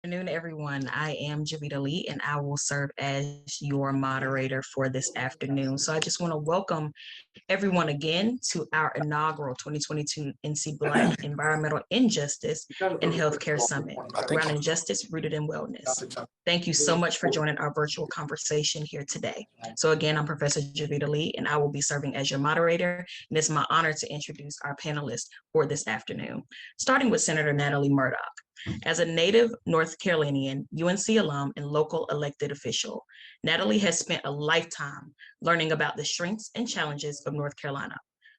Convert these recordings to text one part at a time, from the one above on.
Afternoon, everyone. I am Javita Lee, and I will serve as your moderator for this afternoon. So I just want to welcome everyone again to our inaugural 2022 NC Black Environmental Injustice and Healthcare Summit, around injustice rooted in wellness. Thank you so much for joining our virtual conversation here today. So again, I'm Professor Javita Lee, and I will be serving as your moderator, and it's my honor to introduce our panelists for this afternoon, starting with Senator Natalie Murdock. As a native North Carolinian, UNC alum, and local elected official, Natalie has spent a lifetime learning about the strengths and challenges of North Carolina.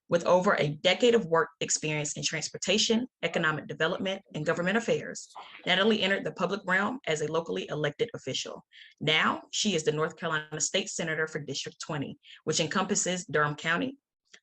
With over a decade of work experience in transportation, economic development, and government affairs, Natalie entered the public realm as a locally elected official. Now, she is the North Carolina State Senator for District 20, which encompasses Durham County,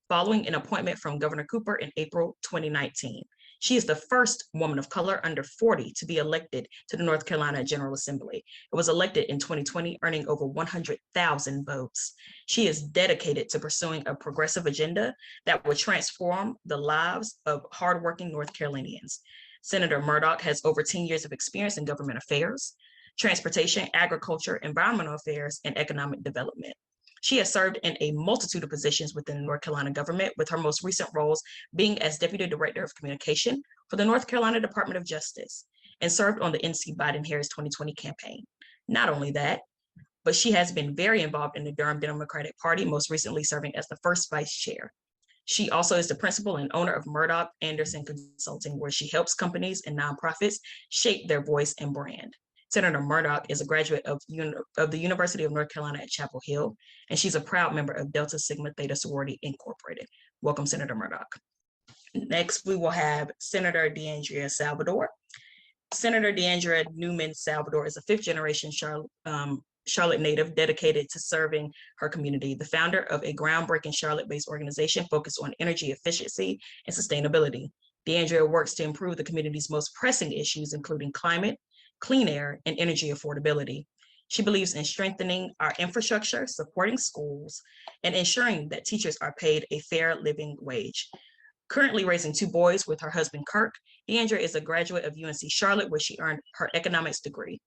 following an appointment from Governor Cooper in April 2019. She is the first woman of color under 40 to be elected to the North Carolina General Assembly. It was elected in 2020, earning over 100,000 votes. She is dedicated to pursuing a progressive agenda that will transform the lives of hardworking North Carolinians. Senator Murdock has over 10 years of experience in government affairs, transportation, agriculture, environmental affairs, and economic development. She has served in a multitude of positions within the North Carolina government, with her most recent roles being as Deputy Director of Communication for the North Carolina Department of Justice, and served on the NC Biden-Harris 2020 campaign. Not only that, but she has been very involved in the Durham Democratic Party, most recently serving as the first vice chair. She also is the principal and owner of Murdock Anderson Consulting, where she helps companies and nonprofits shape their voice and brand. Senator Murdock is a graduate of the University of North Carolina at Chapel Hill, and she's a proud member of Delta Sigma Theta Sorority Incorporated. Welcome, Senator Murdock. Next, we will have Senator DeAndrea Salvador. Senator DeAndrea Newman Salvador is a fifth-generation Charlotte native dedicated to serving her community, the founder of a groundbreaking Charlotte-based organization focused on energy efficiency and sustainability. DeAndrea works to improve the community's most pressing issues, including climate, clean air, and energy affordability. She believes in strengthening our infrastructure, supporting schools, and ensuring that teachers are paid a fair living wage. Currently raising two boys with her husband, Kirk, DeAndrea is a graduate of UNC Charlotte, where she earned her economics degree.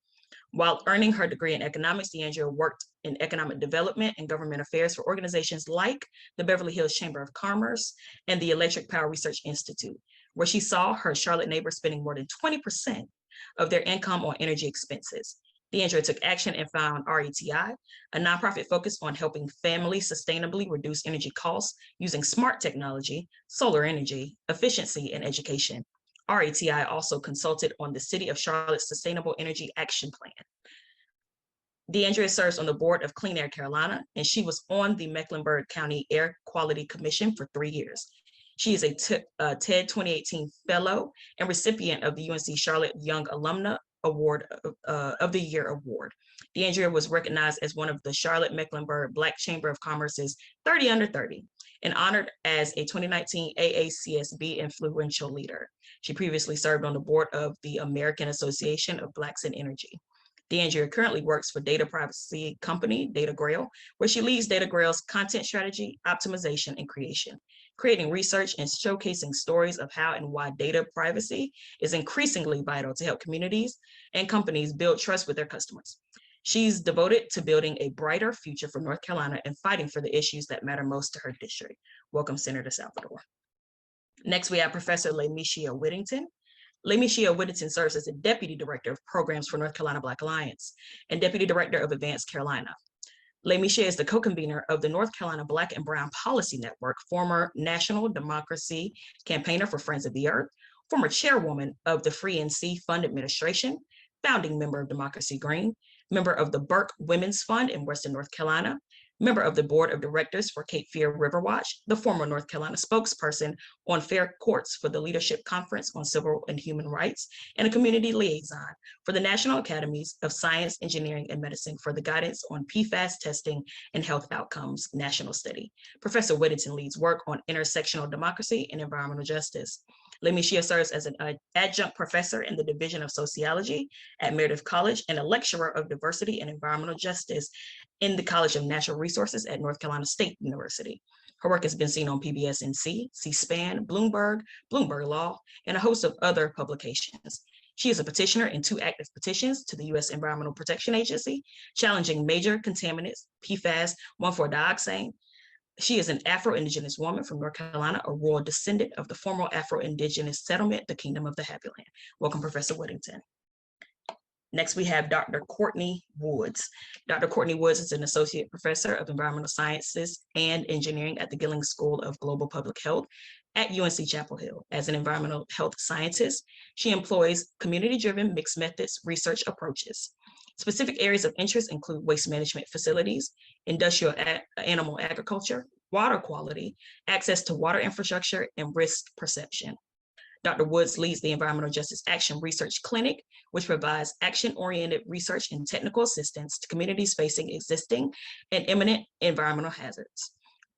While earning her degree in economics, DeAndrea worked in economic development and government affairs for organizations like the Beverly Hills Chamber of Commerce and the Electric Power Research Institute, where she saw her Charlotte neighbors spending more than 20% of their income on energy expenses. DeAndrea took action and found RETI, a nonprofit focused on helping families sustainably reduce energy costs using smart technology, solar energy, efficiency, and education. RETI also consulted on the City of Charlotte's Sustainable Energy Action Plan. DeAndrea serves on the board of Clean Air Carolina, and she was on the Mecklenburg County Air Quality Commission for 3 years. She is a TED 2018 Fellow and recipient of the UNC Charlotte Young Alumna Award of the Year Award. DeAndrea was recognized as one of the Charlotte Mecklenburg Black Chamber of Commerce's 30 Under 30 and honored as a 2019 AACSB Influential Leader. She previously served on the board of the American Association of Blacks in Energy. DeAndrea currently works for data privacy company Data Grail, where she leads Data Grail's content strategy, optimization, and creation, creating research and showcasing stories of how and why data privacy is increasingly vital to help communities and companies build trust with their customers. She's devoted to building a brighter future for North Carolina and fighting for the issues that matter most to her district. Welcome, Senator Salvador. Next, we have Professor Lameshia Whittington. Lameshia Whittington serves as the Deputy Director of Programs for North Carolina Black Alliance and Deputy Director of Advanced Carolina. Lameshia is the co-convener of the North Carolina Black and Brown Policy Network, former National Democracy Campaigner for Friends of the Earth, former chairwoman of the Free NC Fund Administration, founding member of Democracy Green, member of the Burke Women's Fund in Western North Carolina, member of the Board of Directors for Cape Fear Riverwatch, the former North Carolina spokesperson on Fair Courts for the Leadership Conference on Civil and Human Rights, and a community liaison for the National Academies of Science, Engineering, and Medicine for the Guidance on PFAS Testing and Health Outcomes National Study. Professor Whittington leads work on intersectional democracy and environmental justice. Lameshia serves as an adjunct professor in the Division of Sociology at Meredith College and a lecturer of diversity and environmental justice in the College of Natural Resources at North Carolina State University. Her work has been seen on PBS NC, C-SPAN, Bloomberg, Bloomberg Law, and a host of other publications. She is a petitioner in 2 active petitions to the U.S. Environmental Protection Agency, challenging major contaminants, PFAS, 1,4-dioxane. She is an Afro-Indigenous woman from North Carolina, a royal descendant of the former Afro-Indigenous settlement, the Kingdom of the Happy Land. Welcome, Professor Whittington. Next, we have Dr. Courtney Woods. Dr. Courtney Woods is an associate professor of environmental sciences and engineering at the Gillings School of Global Public Health at UNC Chapel Hill. As an environmental health scientist, she employs community-driven mixed methods research approaches. Specific areas of interest include waste management facilities, industrial animal agriculture, water quality, access to water infrastructure, and risk perception. Dr. Woods leads the Environmental Justice Action Research Clinic, which provides action-oriented research and technical assistance to communities facing existing and imminent environmental hazards.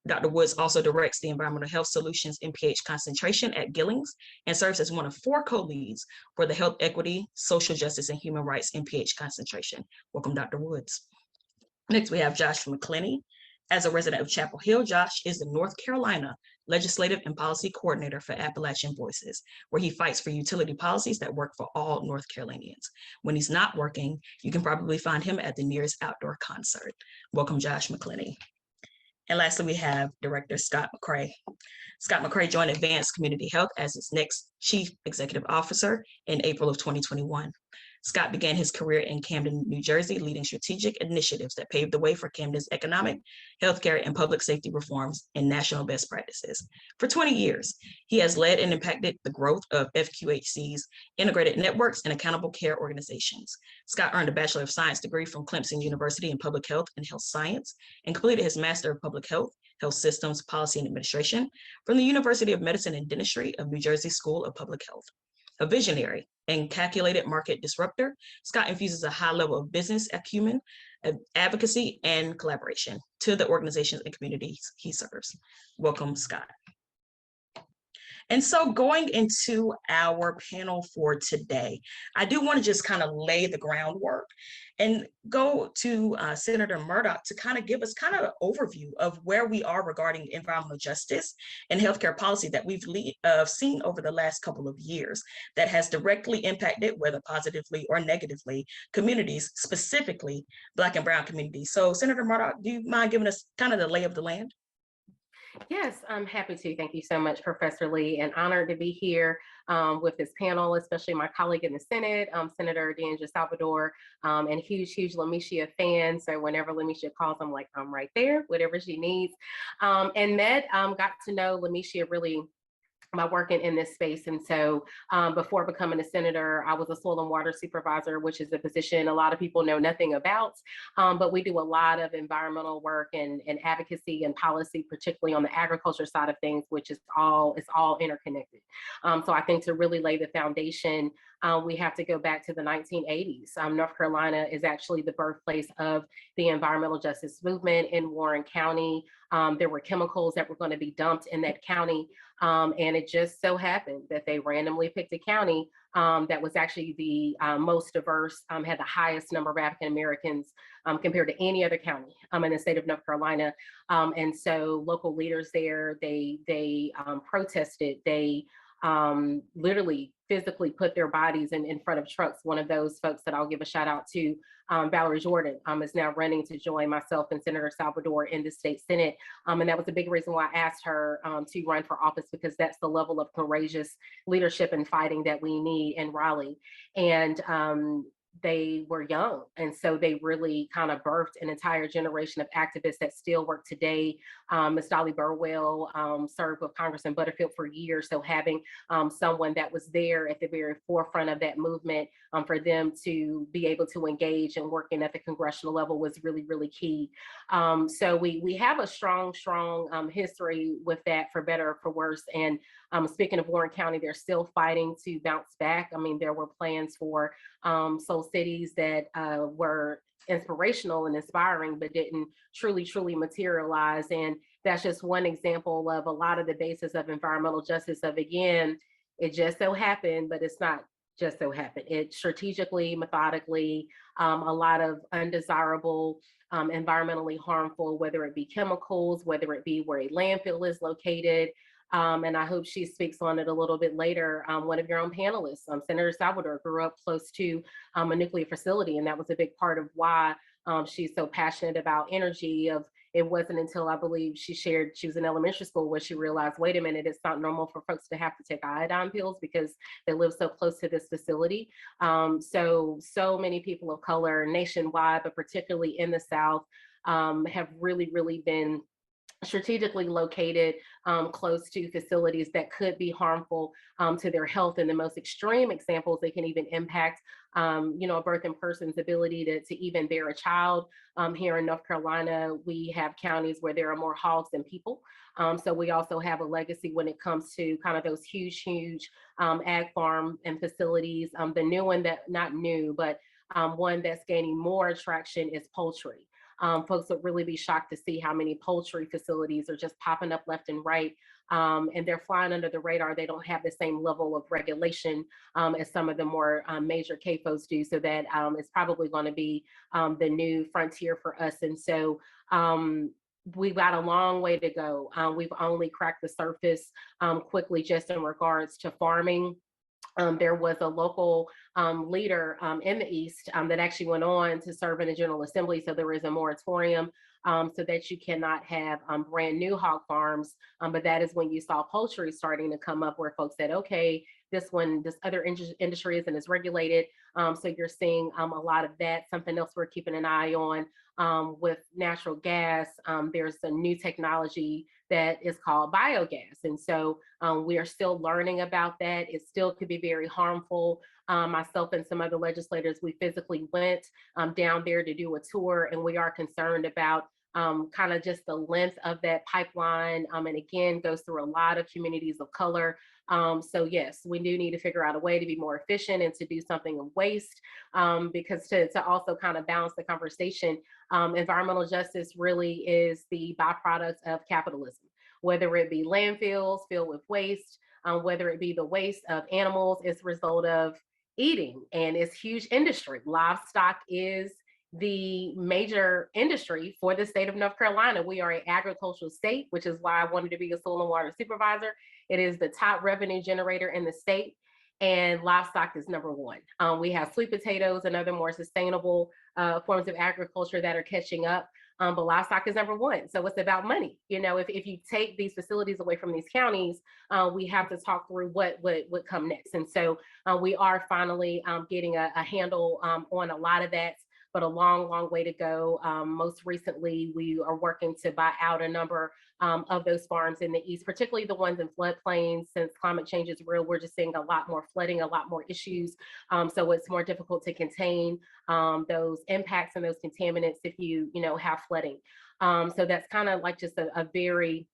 Dr. Woods also directs the Environmental Health Solutions MPH concentration at Gillings and serves as one of 4 co-leads for the Health Equity, Social Justice, and Human Rights MPH concentration. Welcome, Dr. Woods. Next, we have Josh McClenny. As a resident of Chapel Hill, Josh is the North Carolina Legislative and Policy Coordinator for Appalachian Voices, where he fights for utility policies that work for all North Carolinians. When he's not working, you can probably find him at the nearest outdoor concert. Welcome, Josh McClenny. And lastly, we have Director Scott McCrae. Scott McCrae joined Advanced Community Health as its next Chief Executive Officer in April of 2021. Scott began his career in Camden, New Jersey, leading strategic initiatives that paved the way for Camden's economic, healthcare, and public safety reforms and national best practices. For 20 years, he has led and impacted the growth of FQHC's integrated networks and accountable care organizations. Scott earned a Bachelor of Science degree from Clemson University in Public Health and Health Science and completed his Master of Public Health, Health Systems, Policy, and Administration from the University of Medicine and Dentistry of New Jersey School of Public Health. A visionary and calculated market disruptor, Scott infuses a high level of business acumen, advocacy, and collaboration to the organizations and communities he serves. Welcome, Scott. And so going into our panel for today, I do want to just kind of lay the groundwork and go to Senator Murdoch to kind of give us kind of an overview of where we are regarding environmental justice and healthcare policy that we've seen over the last couple of years that has directly impacted, whether positively or negatively, communities, specifically Black and Brown communities. So Senator Murdoch, do you mind giving us kind of the lay of the land? Yes, I'm happy to. Thank you so much, Professor Lee, and honored to be here with this panel, especially my colleague in the Senate, Senator D'Angelo Salvador, and huge Lamicia fan. So whenever Lamicia calls, I'm like, I'm right there, whatever she needs. And met, got to know Lamicia really by working in this space. And so before becoming a senator, I was a soil and water supervisor, which is a position a lot of people know nothing about, but we do a lot of environmental work and advocacy and policy, particularly on the agriculture side of things, which is all interconnected. So I think to really lay the foundation, we have to go back to the 1980s. North Carolina is actually the birthplace of the environmental justice movement in Warren County. There were chemicals that were going to be dumped in that county. And it just so happened that they randomly picked a county that was actually the most diverse, had the highest number of African Americans compared to any other county in the state of North Carolina. And so local leaders there, they protested, they literally physically put their bodies in front of trucks. One of those folks that I'll give a shout out to, Valerie Jordan, is now running to join myself and Senator Salvador in the state Senate. And that was a big reason why I asked her to run for office, because that's the level of courageous leadership and fighting that we need in Raleigh. And they were young. And so they really kind of birthed an entire generation of activists that still work today. Ms. Dolly Burwell served with Congressman Butterfield for years. So having someone that was there at the very forefront of that movement for them to be able to engage and working at the congressional level was really key. So we have a strong history with that, for better or for worse. And speaking of Warren County, they're still fighting to bounce back. I mean, there were plans for Soul Cities that were inspirational and inspiring, but didn't truly materialize. And that's just one example of a lot of the basis of environmental justice of, again, it just so happened, but it's not just so happened. It strategically, methodically, a lot of undesirable, environmentally harmful, whether it be chemicals, whether it be where a landfill is located, And I hope she speaks on it a little bit later. One of your own panelists, Senator Salvador, grew up close to a nuclear facility, and that was a big part of why she's so passionate about energy. Of it wasn't until I believe she shared she was in elementary school where she realized, wait a minute, it's not normal for folks to have to take iodine pills because they live so close to this facility. So many people of color nationwide, but particularly in the South, have really been strategically located close to facilities that could be harmful to their health. In the most extreme examples, they can even impact, a birthing person's ability to even bear a child. Here in North Carolina, we have counties where there are more hogs than people. So we also have a legacy when it comes to kind of those huge ag farm and facilities. The new one that not new, but one that's gaining more attraction is poultry. Folks would really be shocked to see how many poultry facilities are just popping up left and right. And they're flying under the radar. They don't have the same level of regulation as some of the more major CAFOs do. So that it's probably going to be the new frontier for us. And so we've got a long way to go. We've only cracked the surface quickly just in regards to farming. There was a local leader in the East that actually went on to serve in the General Assembly. So there is a moratorium so that you cannot have brand new hog farms. But that is when you saw poultry starting to come up where folks said, okay, this other industry isn't as regulated. So you're seeing a lot of that. Something else we're keeping an eye on with natural gas. There's a new technology that is called biogas. And so we are still learning about that. It still could be very harmful. Myself and some other legislators, we physically went down there to do a tour, and we are concerned about kind of just the length of that pipeline. And again, goes through a lot of communities of color. So yes, we do need to figure out a way to be more efficient and to do something of waste, because to also kind of balance the conversation, environmental justice really is the byproduct of capitalism, whether it be landfills filled with waste, whether it be the waste of animals as a result of eating, and it's huge industry. Livestock is the major industry for the state of North Carolina. We are an agricultural state, which is why I wanted to be a soil and water supervisor. It is the top revenue generator in the state, and livestock is number one. We have sweet potatoes and other more sustainable forms of agriculture that are catching up. But livestock is number one. So it's about money. If you take these facilities away from these counties, we have to talk through what would come next. And so we are finally getting a handle on a lot of that, but a long way to go. Most recently, we are working to buy out a number of those farms in the East, particularly the ones in floodplains. Since climate change is real, we're just seeing a lot more flooding, a lot more issues. So it's more difficult to contain those impacts and those contaminants if you have flooding. So that's kind of like just a very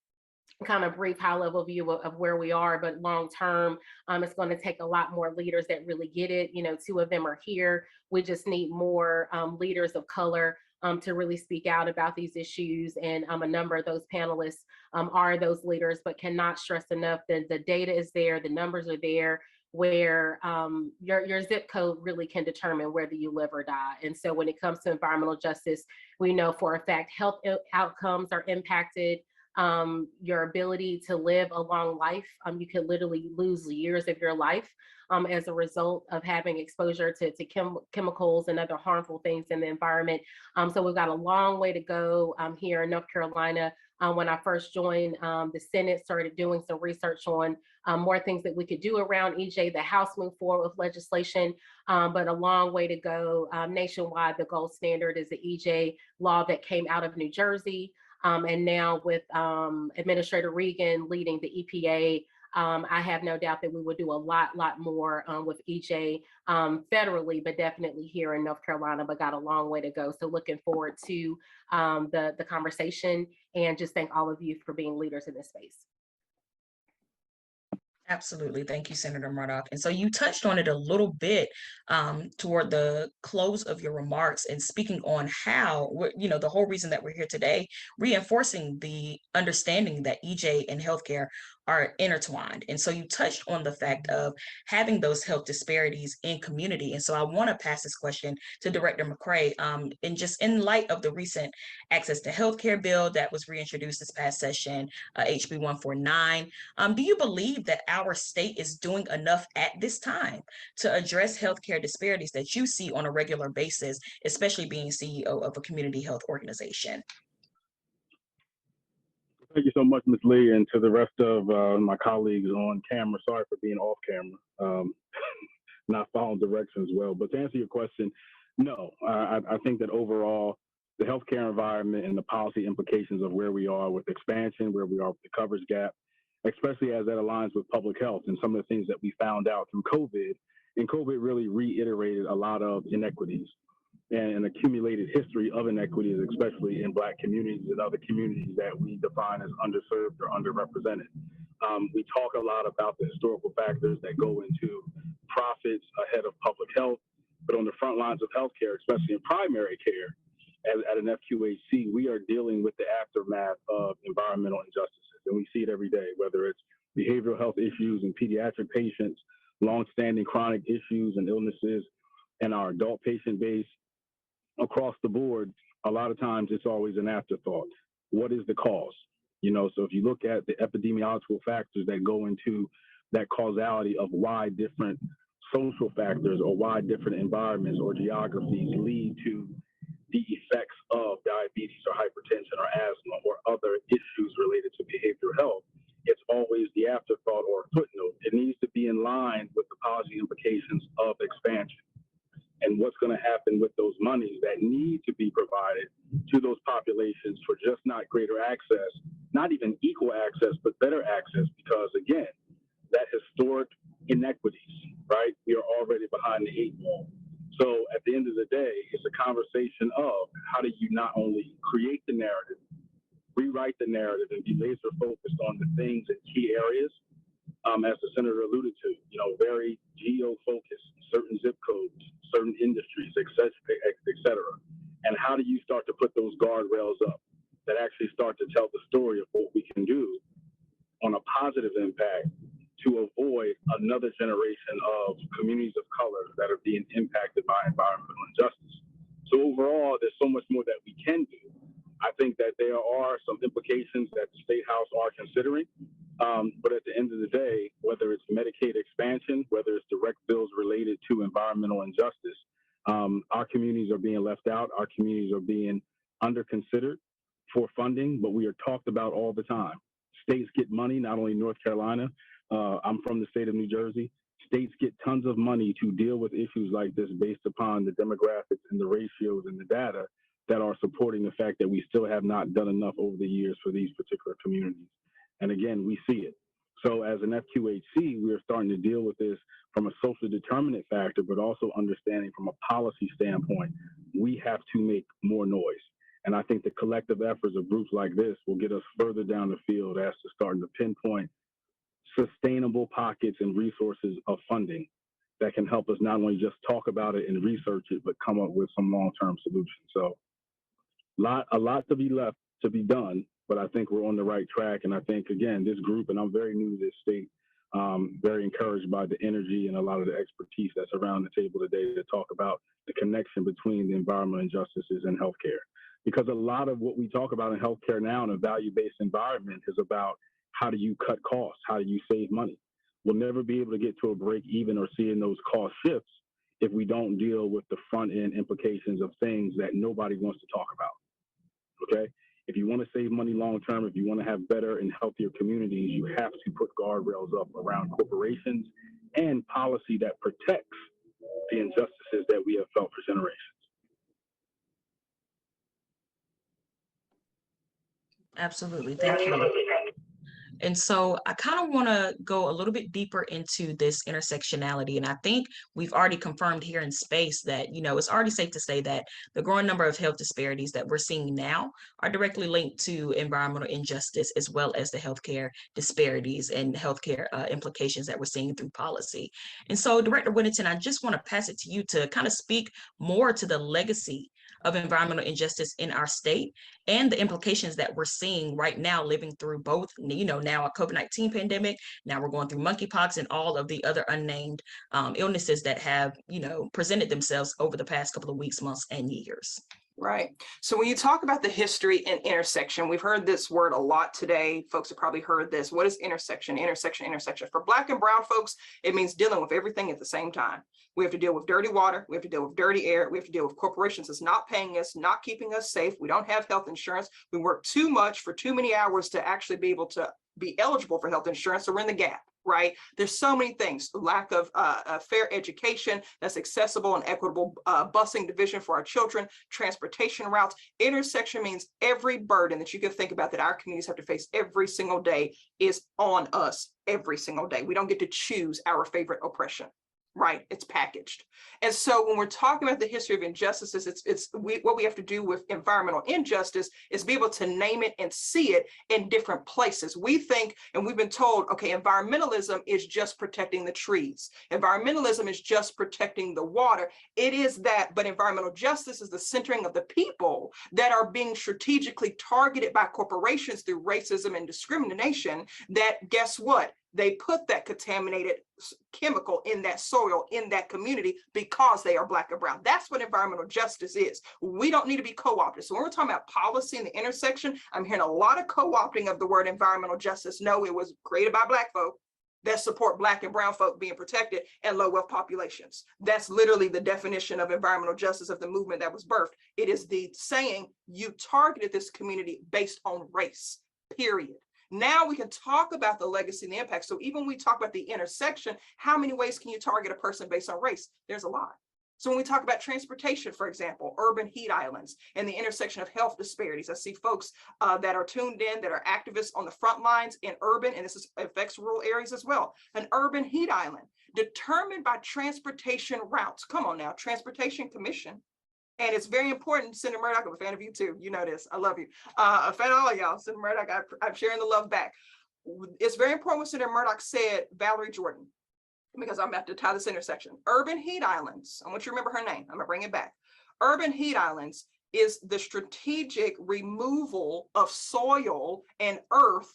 kind of brief high level view of where we are, but long term, it's going to take a lot more leaders that really get it. Two of them are here. We just need more leaders of color to really speak out about these issues. And a number of those panelists are those leaders, but cannot stress enough that the data is there, the numbers are there, where your zip code really can determine whether you live or die. And so when it comes to environmental justice, we know for a fact health outcomes are impacted. Your ability to live a long life. You could literally lose years of your life as a result of having exposure to chemicals and other harmful things in the environment. So we've got a long way to go here in North Carolina. When I first joined the Senate, started doing some research on more things that we could do around EJ. The House moved forward with legislation, but a long way to go. Nationwide, the gold standard is the EJ law that came out of New Jersey. And now with Administrator Regan leading the EPA, I have no doubt that we will do a lot more with EJ federally, but definitely here in North Carolina, but got a long way to go. So looking forward to the conversation, and just thank all of you for being leaders in this space. Absolutely. Thank you, Senator Murdoch. And so you touched on it a little bit toward the close of your remarks, and speaking on how, the whole reason that we're here today, reinforcing the understanding that EJ and healthcare are intertwined. And so you touched on the fact of having those health disparities in community. And so I want to pass this question to Director McCray. And just in light of the recent access to healthcare bill that was reintroduced this past session, HB 149, do you believe that our state is doing enough at this time to address healthcare disparities that you see on a regular basis, especially being CEO of a community health organization? Thank you so much, Ms. Lee, and to the rest of my colleagues on camera. Sorry for being off camera, not following directions well. But to answer your question, no, I think that overall, the healthcare environment and the policy implications of where we are with expansion, where we are with the coverage gap, especially as that aligns with public health and some of the things that we found out through COVID. And COVID really reiterated a lot of inequities and an accumulated history of inequities, especially in Black communities and other communities that we define as underserved or underrepresented. We talk a lot about the historical factors that go into profits ahead of public health, but on the front lines of healthcare, especially in primary care, at an FQHC, we are dealing with the aftermath of environmental injustices, and we see it every day, whether it's behavioral health issues in pediatric patients, longstanding chronic issues and illnesses in our adult patient base. Across the board, a lot of times it's always an afterthought. What is the cause? So if you look at the epidemiological factors that go into that causality of why different social factors or why different environments or geographies lead to the effects of diabetes or hypertension or asthma or other issues related to behavioral health, it's always the afterthought or footnote. It needs to be in line with the policy implications of expansion and what's going to happen with those monies that need to be provided to those populations for just not greater access, not even equal access, but better access, because again, that historic inequities, right? We are already behind the 8 ball. So at the end of the day, it's a conversation of how do you not only create the narrative, rewrite the narrative, and be laser focused on the things in key areas, as the senator alluded to, very geo-focused, certain zip codes, certain industries, et cetera. And how do you start to put those guardrails up that actually start to tell the story of what we can do on a positive impact to avoid another generation of communities of color that are being impacted by environmental injustice. So overall, there's so much more that we can do. I think that there are some implications that the State House are considering. But at the end of the day, whether it's Medicaid expansion, whether it's direct bills related to environmental injustice, our communities are being left out. Our communities are being under-considered for funding, but we are talked about all the time. States get money, not only North Carolina. I'm from the state of New Jersey. States get tons of money to deal with issues like this based upon the demographics and the ratios and the data that are supporting the fact that we still have not done enough over the years for these particular communities. And again, we see it. So as an FQHC, we are starting to deal with this from a social determinant factor, but also understanding from a policy standpoint, we have to make more noise. And I think the collective efforts of groups like this will get us further down the field as to starting to pinpoint sustainable pockets and resources of funding that can help us not only just talk about it and research it, but come up with some long-term solutions. So a lot to be done, but I think we're on the right track. And I think, again, this group, and I'm very new to this state, very encouraged by the energy and a lot of the expertise that's around the table today to talk about the connection between the environmental injustices and healthcare. Because a lot of what we talk about in healthcare now in a value-based environment is about how do you cut costs? How do you save money? We'll never be able to get to a break even or seeing those cost shifts if we don't deal with the front end implications of things that nobody wants to talk about. Okay? If you want to save money long term, if you want to have better and healthier communities, you have to put guardrails up around corporations and policy that protects the injustices that we have felt for generations. Absolutely. Thank you. And so I kind of want to go a little bit deeper into this intersectionality. And I think we've already confirmed here in space that, it's already safe to say that the growing number of health disparities that we're seeing now are directly linked to environmental injustice, as well as the healthcare disparities and healthcare implications that we're seeing through policy. And so, Director Whittington, I just want to pass it to you to kind of speak more to the legacy of environmental injustice in our state and the implications that we're seeing right now, living through both, now a COVID-19 pandemic, now we're going through monkeypox and all of the other unnamed illnesses that have, presented themselves over the past couple of weeks, months, and years. Right. So when you talk about the history and intersection, we've heard this word a lot today. Folks have probably heard this. What is intersection? Intersection, intersection. For Black and brown folks, it means dealing with everything at the same time. We have to deal with dirty water. We have to deal with dirty air. We have to deal with corporations that's not paying us, not keeping us safe. We don't have health insurance. We work too much for too many hours to actually be able to be eligible for health insurance. So we're in the gap. Right? There's so many things, lack of fair education that's accessible and equitable busing division for our children, transportation routes. Intersection means every burden that you can think about that our communities have to face every single day is on us every single day. We don't get to choose our favorite oppression. Right, it's packaged. And so when we're talking about the history of injustices, what we have to do with environmental injustice is be able to name it and see it in different places. We think, and we've been told, okay, environmentalism is just protecting the trees. Environmentalism is just protecting the water. It is that, but environmental justice is the centering of the people that are being strategically targeted by corporations through racism and discrimination that, guess what? They put that contaminated chemical in that soil, in that community, because they are Black and brown. That's what environmental justice is. We don't need to be co-opted. So when we're talking about policy and the intersection, I'm hearing a lot of co-opting of the word environmental justice. No, it was created by Black folk that support Black and brown folk being protected and low wealth populations. That's literally the definition of environmental justice of the movement that was birthed. It is the saying you targeted this community based on race, period. Now we can talk about the legacy and the impact. So even when we talk about the intersection, how many ways can you target a person based on race? There's a lot. So when we talk about transportation, for example, urban heat islands and the intersection of health disparities, I see folks that are tuned in, that are activists on the front lines in urban, and this affects rural areas as well. An urban heat island determined by transportation routes. Come on now, Transportation Commission. And it's very important. Senator Murdoch, I'm a fan of you too. You know this. I love you. A fan of all of y'all. Senator Murdoch, I'm sharing the love back. It's very important what Senator Murdoch said, Valerie Jordan, because I'm about to tie this intersection. Urban heat islands. I want you to remember her name. I'm going to bring it back. Urban heat islands is the strategic removal of soil and earth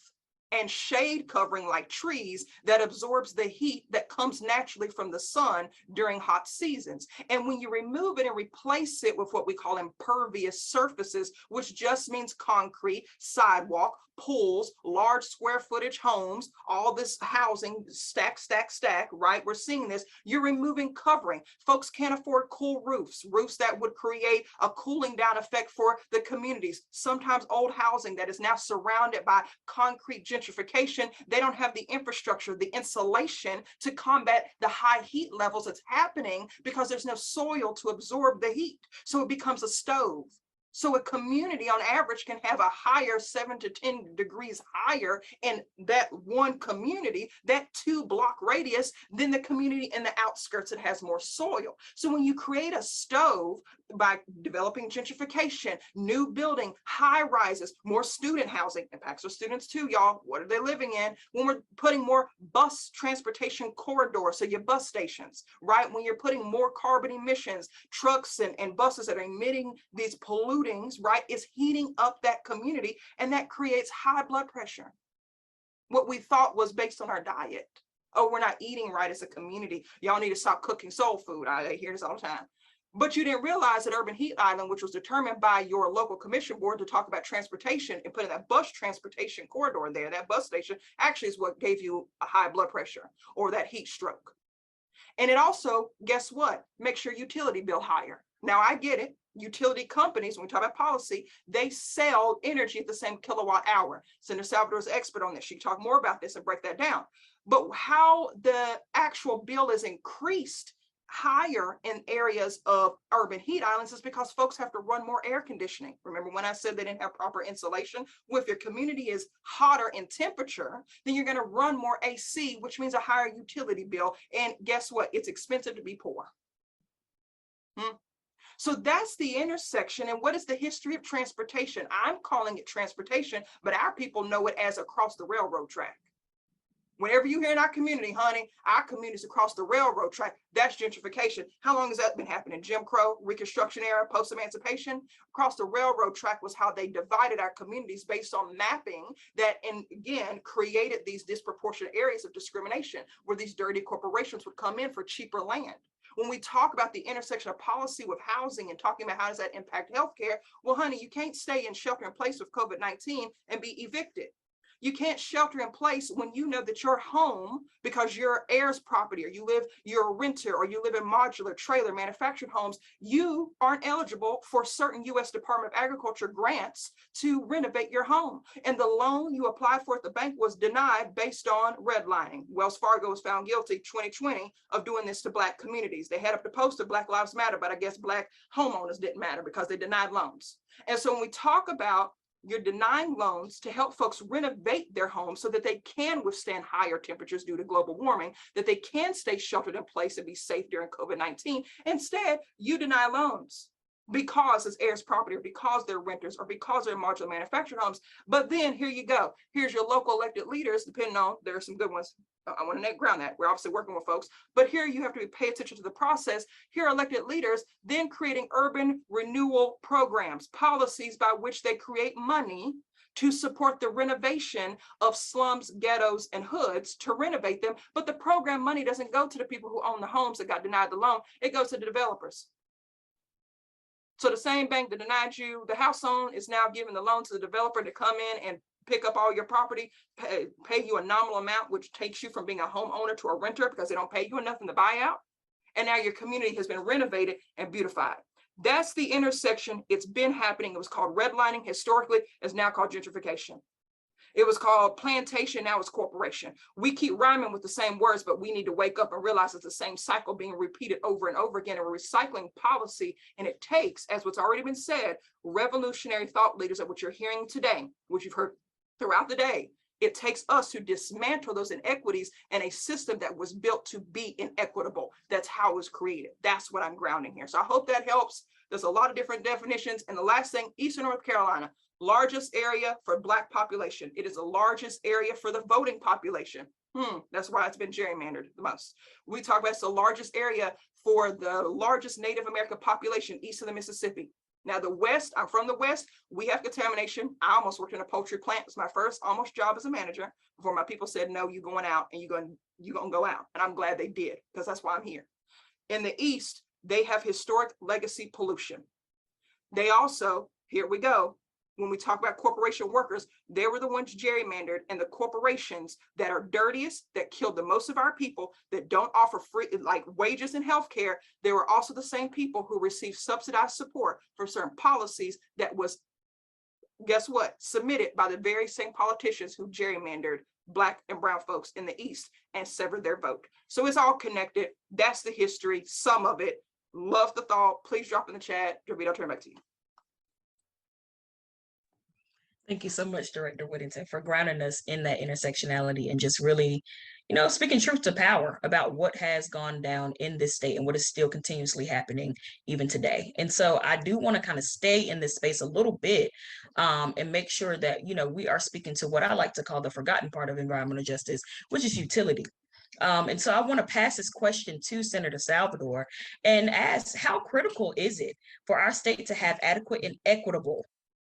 and shade covering like trees that absorbs the heat that comes naturally from the sun during hot seasons. And when you remove it and replace it with what we call impervious surfaces, which just means concrete, sidewalk, pools, large square footage homes, all this housing, stack, stack, stack, right? We're seeing this. You're removing covering. Folks can't afford cool roofs that would create a cooling down effect for the communities. Sometimes old housing that is now surrounded by concrete gentrification, they don't have the infrastructure, the insulation to combat the high heat levels that's happening because there's no soil to absorb the heat. So it becomes a stove. So a community on average can have a higher 7 to 10 degrees higher in that one community, that 2-block radius, than the community in the outskirts that has more soil. So when you create a stove by developing gentrification, new building, high rises, more student housing, impacts our students too, y'all. What are they living in? When we're putting more bus transportation corridors, so your bus stations, right? When you're putting more carbon emissions, trucks and buses that are emitting these pollutants, right? It's heating up that community, and that creates high blood pressure. What we thought was based on our diet. Oh, we're not eating right as a community. Y'all need to stop cooking soul food. I hear this all the time. But you didn't realize that Urban Heat Island, which was determined by your local commission board to talk about transportation and putting that bus transportation corridor there, that bus station actually is what gave you a high blood pressure or that heat stroke. And it also, guess what, makes your utility bill higher. Now I get it. Utility companies, when we talk about policy, they sell energy at the same kilowatt hour. Senator Salvador is an expert on this. She can talk more about this and break that down. But how the actual bill is increased higher in areas of urban heat islands is because folks have to run more air conditioning. Remember when I said they didn't have proper insulation? Well, if your community is hotter in temperature, then you're going to run more AC, which means a higher utility bill. And guess what? It's expensive to be poor. So that's the intersection. And what is the history of transportation? I'm calling it transportation, but our people know it as across the railroad track. Whenever you hear in our community, honey, our communities across the railroad track, that's gentrification. How long has that been happening? Jim Crow, Reconstruction era, post-emancipation? Across the railroad track was how they divided our communities based on mapping that, and again, created these disproportionate areas of discrimination where these dirty corporations would come in for cheaper land. When we talk about the intersection of policy with housing and talking about how does that impact healthcare, well, honey, you can't stay in shelter in place with COVID-19 and be evicted. You can't shelter in place when you know that your home, because you're heirs property, or you're a renter, or you live in modular, trailer, manufactured homes, you aren't eligible for certain U.S. Department of Agriculture grants to renovate your home. And the loan you applied for at the bank was denied based on redlining. Wells Fargo was found guilty 2020 of doing this to Black communities. They had up the poster Black Lives Matter, but I guess Black homeowners didn't matter because they denied loans. And so when we talk about you're denying loans to help folks renovate their homes so that they can withstand higher temperatures due to global warming, that they can stay sheltered in place and be safe during COVID-19. Instead, you deny loans because it's heirs property, or because they're renters, or because they're modular manufactured homes. But then here you go. Here's your local elected leaders, depending on, there are some good ones. I want to ground that. We're obviously working with folks, but here you have to pay attention to the process. Here are elected leaders then creating urban renewal programs, policies by which they create money to support the renovation of slums, ghettos, and hoods, to renovate them. But the program money doesn't go to the people who own the homes that got denied the loan. It goes to the developers. So the same bank that denied you the house loan is now giving the loan to the developer to come in and pick up all your property, pay you a nominal amount, which takes you from being a homeowner to a renter because they don't pay you enough in the buyout. And now your community has been renovated and beautified. That's the intersection. It's been happening. It was called redlining historically. It's now called gentrification. It was called plantation, now it's corporation. We keep rhyming with the same words, but we need to wake up and realize it's the same cycle being repeated over and over again. And we're recycling policy, and it takes, as what's already been said, revolutionary thought leaders of what you're hearing today, which you've heard throughout the day. It takes us to dismantle those inequities and a system that was built to be inequitable. That's how it was created. That's what I'm grounding here. So I hope that helps. There's a lot of different definitions. And the last thing, Eastern North Carolina, largest area for Black population. It is the largest area for the voting population. That's why it's been gerrymandered the most. We talk about it's the largest area for the largest Native American population east of the Mississippi. Now the West, I'm from the West, we have contamination. I almost worked in a poultry plant. It was my first almost job as a manager before my people said, no, you're going out and you're going to go out. And I'm glad they did, because that's why I'm here. In the East, they have historic legacy pollution. They also, here we go, when we talk about corporation workers, they were the ones gerrymandered, and the corporations that are dirtiest, that killed the most of our people, that don't offer free like wages and healthcare, they were also the same people who received subsidized support for certain policies that was, guess what, submitted by the very same politicians who gerrymandered Black and brown folks in the East and severed their vote. So it's all connected. That's the history, some of it. Love the thought. Please drop in the chat. Javita, I'll turn it back to you. Thank you so much, Director Whittington, for grounding us in that intersectionality and just really, speaking truth to power about what has gone down in this state and what is still continuously happening even today. And so I do want to kind of stay in this space a little bit and make sure that, we are speaking to what I like to call the forgotten part of environmental justice, which is utility. And so I want to pass this question to Senator Salvador and ask, how critical is it for our state to have adequate and equitable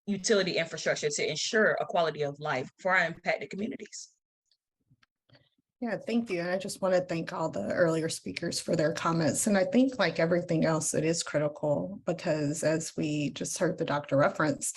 utility infrastructure to ensure a quality of life for our impacted communities? Yeah, thank you. And I just want to thank all the earlier speakers for their comments. And I think, like everything else, it is critical because, as we just heard the doctor reference,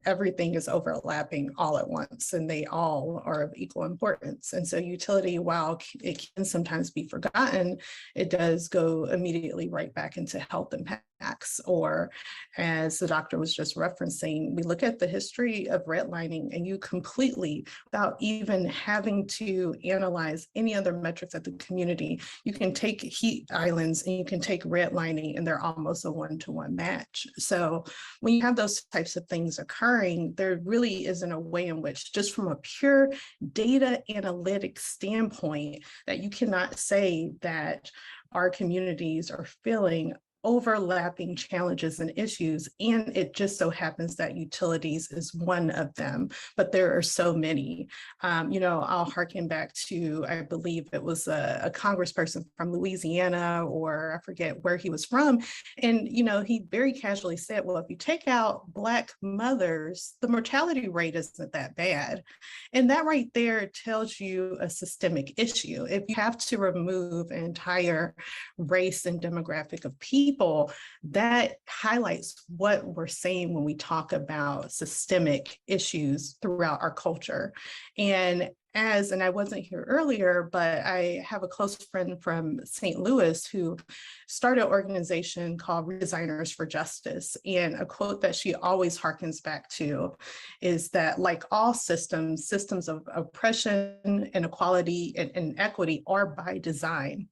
everything is overlapping all at once, and they all are of equal importance. And so utility, while it can sometimes be forgotten, it does go immediately right back into health impacts. Or, as the doctor was just referencing, we look at the history of redlining, and you completely, without even having to analyze any other metrics at the community, you can take heat islands and you can take redlining, and they're almost a one-to-one match. So when you have those types of things occurring, there really isn't a way in which, just from a pure data analytics standpoint, that you cannot say that our communities are feeling overlapping challenges and issues. And it just so happens that utilities is one of them, but there are so many. I'll harken back to, I believe it was a congressperson from Louisiana, or I forget where he was from. And, he very casually said, well, if you take out Black mothers, the mortality rate isn't that bad. And that right there tells you a systemic issue. If you have to remove an entire race and demographic of people, that highlights what we're saying when we talk about systemic issues throughout our culture. And I wasn't here earlier, but I have a close friend from St. Louis who started an organization called Redesigners for Justice. And a quote that she always harkens back to is that, like all systems of oppression, inequality, and inequity are by design.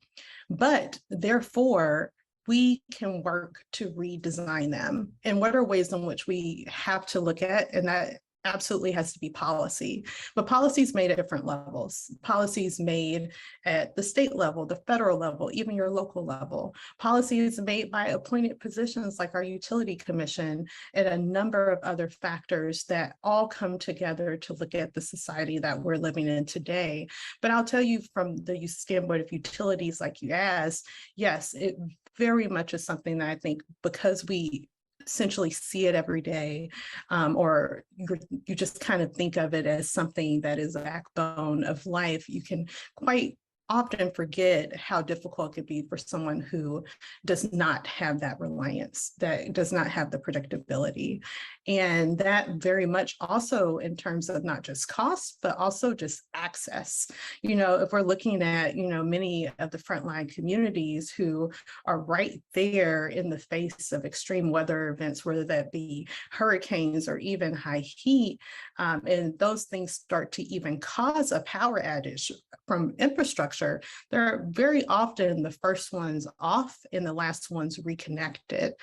But therefore, we can work to redesign them. And what are ways in which we have to look at, and that absolutely has to be policy, but policies made at different levels. Policies made at the state level, the federal level, even your local level. Policies made by appointed positions like our utility commission, and a number of other factors that all come together to look at the society that we're living in today. But I'll tell you, from the standpoint of utilities, like you asked, yes, it very much is something that I think, because we essentially see it every day, or you just kind of think of it as something that is a backbone of life, you can quite often forget how difficult it could be for someone who does not have that reliance, that does not have the predictability. And that very much also in terms of not just cost, but also just access. If we're looking at, many of the frontline communities who are right there in the face of extreme weather events, whether that be hurricanes or even high heat, and those things start to even cause a power outage from infrastructure, they're very often the first ones off and the last ones reconnected.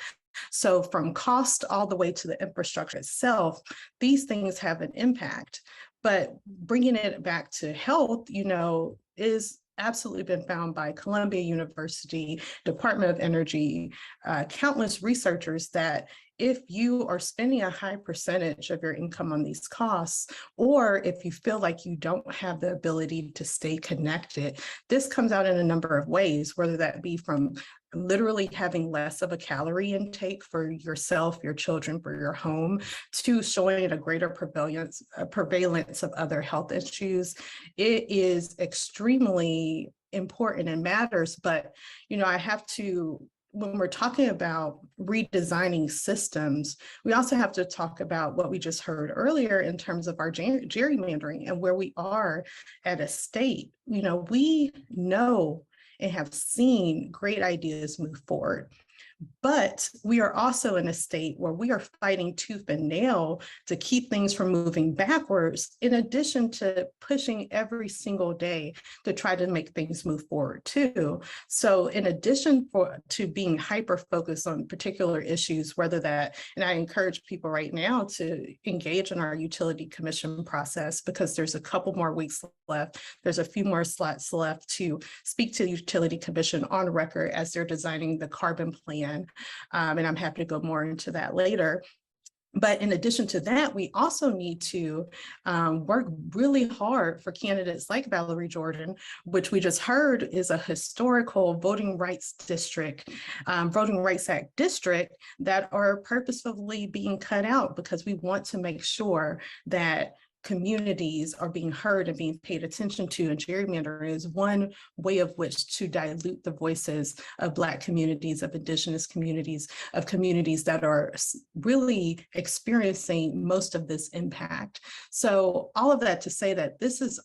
So from cost all the way to the infrastructure itself, these things have an impact. But bringing it back to health, is absolutely been found by Columbia University, Department of Energy, countless researchers, that if you are spending a high percentage of your income on these costs, or if you feel like you don't have the ability to stay connected, this comes out in a number of ways, whether that be from literally having less of a calorie intake for yourself, your children, for your home, to showing a greater prevalence of other health issues. It is extremely important and matters, but I have to, when we're talking about redesigning systems, we also have to talk about what we just heard earlier in terms of our gerrymandering and where we are at a state. We know and have seen great ideas move forward. But we are also in a state where we are fighting tooth and nail to keep things from moving backwards, in addition to pushing every single day to try to make things move forward too. So in addition to being hyper-focused on particular issues, whether that, and I encourage people right now to engage in our utility commission process, because there's a couple more weeks left. There's a few more slots left to speak to the utility commission on record as they're designing the carbon plan. And I'm happy to go more into that later. But in addition to that, we also need to work really hard for candidates like Valerie Jordan, which we just heard is a historical Voting Rights District, Voting Rights Act district, that are purposefully being cut out, because we want to make sure that communities are being heard and being paid attention to, and gerrymandering is one way of which to dilute the voices of Black communities, of Indigenous communities, of communities that are really experiencing most of this impact. So all of that to say that this is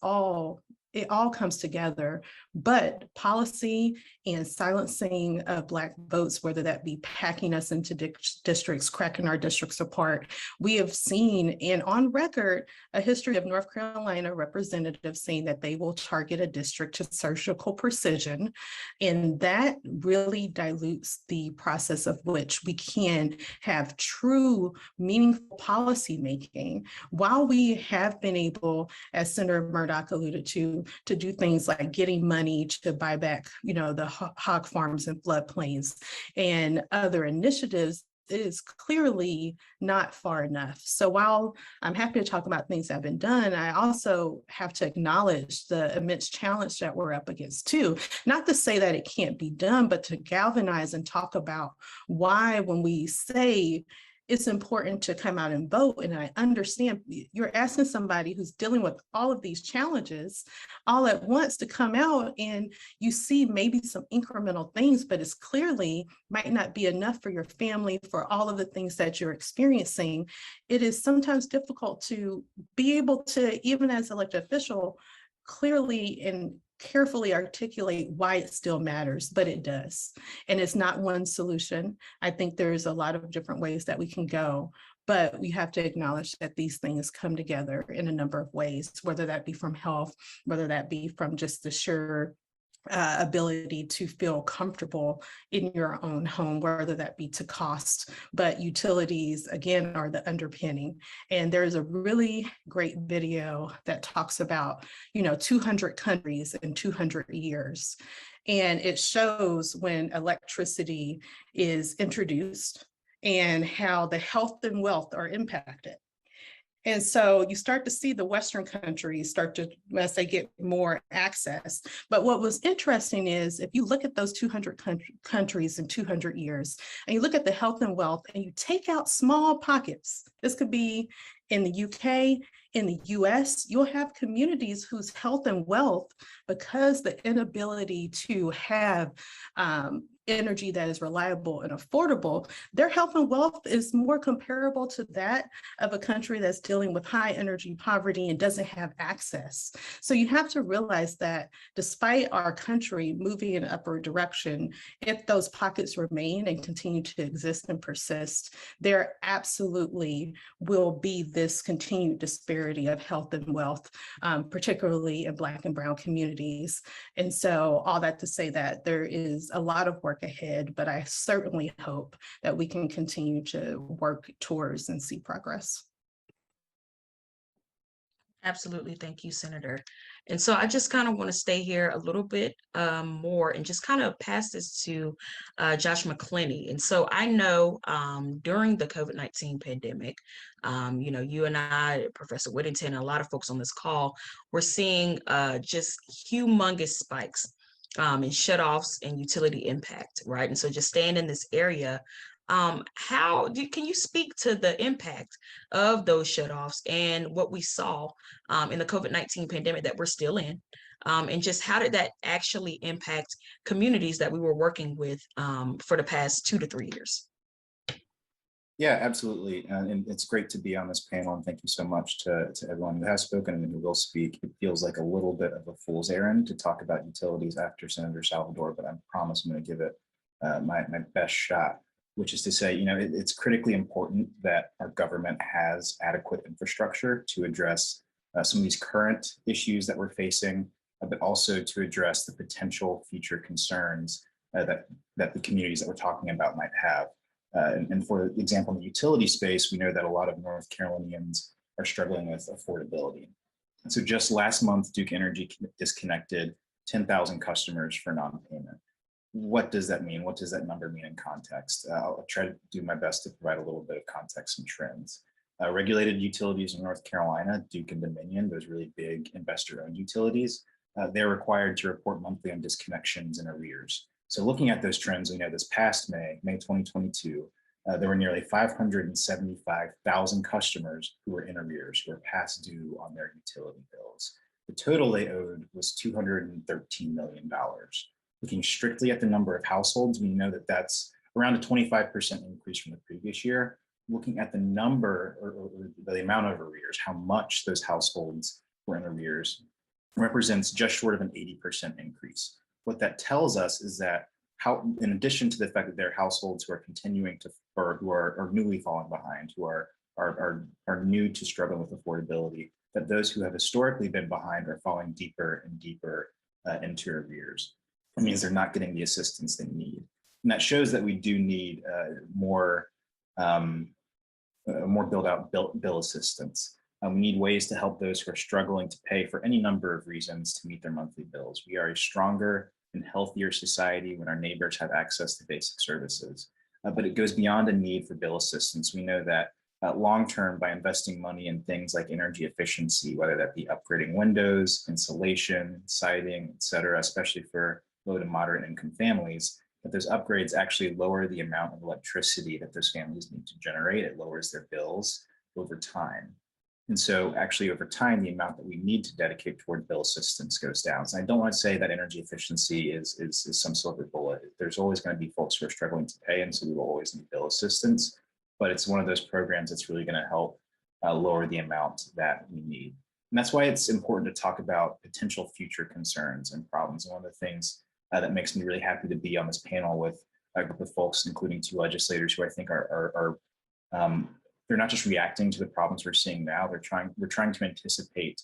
it all comes together, but policy and silencing of Black votes, whether that be packing us into districts, cracking our districts apart. We have seen, and on record, a history of North Carolina representatives saying that they will target a district to surgical precision. And that really dilutes the process of which we can have true, meaningful policy making. While we have been able, as Senator Murdoch alluded to, to do things like getting money to buy back, the hog farms and floodplains and other initiatives is clearly not far enough. So while I'm happy to talk about things that have been done, I also have to acknowledge the immense challenge that we're up against too. Not to say that it can't be done, but to galvanize and talk about why when we say it's important to come out and vote. And I understand you're asking somebody who's dealing with all of these challenges all at once to come out, and you see maybe some incremental things, but it's clearly might not be enough for your family, for all of the things that you're experiencing. It is sometimes difficult to be able to, even as an elected official, clearly and carefully articulate why it still matters, but it does. And it's not one solution. I think there's a lot of different ways that we can go, but we have to acknowledge that these things come together in a number of ways, whether that be from health, whether that be from just the sheer ability to feel comfortable in your own home, whether that be to cost, but utilities again are the underpinning. And there's a really great video that talks about, 200 countries in 200 years. And it shows when electricity is introduced and how the health and wealth are impacted. And so you start to see the Western countries start to, as they get more access. But what was interesting is if you look at those 200 countries in 200 years, and you look at the health and wealth, and you take out small pockets, this could be in the UK, in the US, you'll have communities whose health and wealth, because the inability to have energy that is reliable and affordable, their health and wealth is more comparable to that of a country that's dealing with high energy poverty and doesn't have access. So you have to realize that despite our country moving in an upward direction, if those pockets remain and continue to exist and persist, there absolutely will be this continued disparity of health and wealth, particularly in Black and Brown communities. And so all that to say that there is a lot of work ahead, but I certainly hope that we can continue to work towards and see progress. Absolutely. Thank you, Senator. And so I just kind of want to stay here a little bit more and just kind of pass this to Josh McClenny. And so I know during the COVID-19 pandemic, you and I, Professor Whittington, and a lot of folks on this call, were seeing just humongous spikes in shutoffs and utility impact, right? And so just staying in this area, can you speak to the impact of those shutoffs and what we saw in the COVID-19 pandemic that we're still in, and just how did that actually impact communities that we were working with for the past 2 to 3 years? Yeah, absolutely. And it's great to be on this panel. And thank you so much to everyone who has spoken and who will speak. It feels like a little bit of a fool's errand to talk about utilities after Senator Salvador, but I promise I'm going to give it my best shot, which is to say, it's critically important that our government has adequate infrastructure to address some of these current issues that we're facing, but also to address the potential future concerns that the communities that we're talking about might have. And for example, in the utility space, we know that a lot of North Carolinians are struggling with affordability. And so just last month, Duke Energy disconnected 10,000 customers for non-payment. What does that mean? What does that number mean in context? I'll try to do my best to provide a little bit of context and trends. Regulated utilities in North Carolina, Duke and Dominion, those really big investor-owned utilities, they're required to report monthly on disconnections and arrears. So looking at those trends, we know this past May 2022, there were nearly 575,000 customers who were in arrears, who were past due on their utility bills. The total they owed was $213 million. Looking strictly at the number of households, we know that that's around a 25% increase from the previous year. Looking at the number or the amount of arrears, how much those households were in arrears, represents just short of an 80% increase. What that tells us is that in addition to the fact that there are households who are continuing to, or who are newly falling behind, who are new to struggling with affordability, that those who have historically been behind are falling deeper and deeper into arrears. It means they're not getting the assistance they need. And that shows that we do need more build out bill assistance. We need ways to help those who are struggling to pay for any number of reasons to meet their monthly bills. We are a stronger and healthier society when our neighbors have access to basic services. But it goes beyond a need for bill assistance. We know that long-term, by investing money in things like energy efficiency, whether that be upgrading windows, insulation, siding, et cetera, especially for low to moderate income families, that those upgrades actually lower the amount of electricity that those families need to generate. It lowers their bills over time. And so actually over time, the amount that we need to dedicate toward bill assistance goes down. So I don't want to say that energy efficiency is some silver bullet. There's always going to be folks who are struggling to pay, and so we will always need bill assistance. But it's one of those programs that's really going to help lower the amount that we need. And that's why it's important to talk about potential future concerns and problems. And one of the things that makes me really happy to be on this panel with a group of folks, including 2 legislators who I think are they're not just reacting to the problems we're seeing now, we're trying to anticipate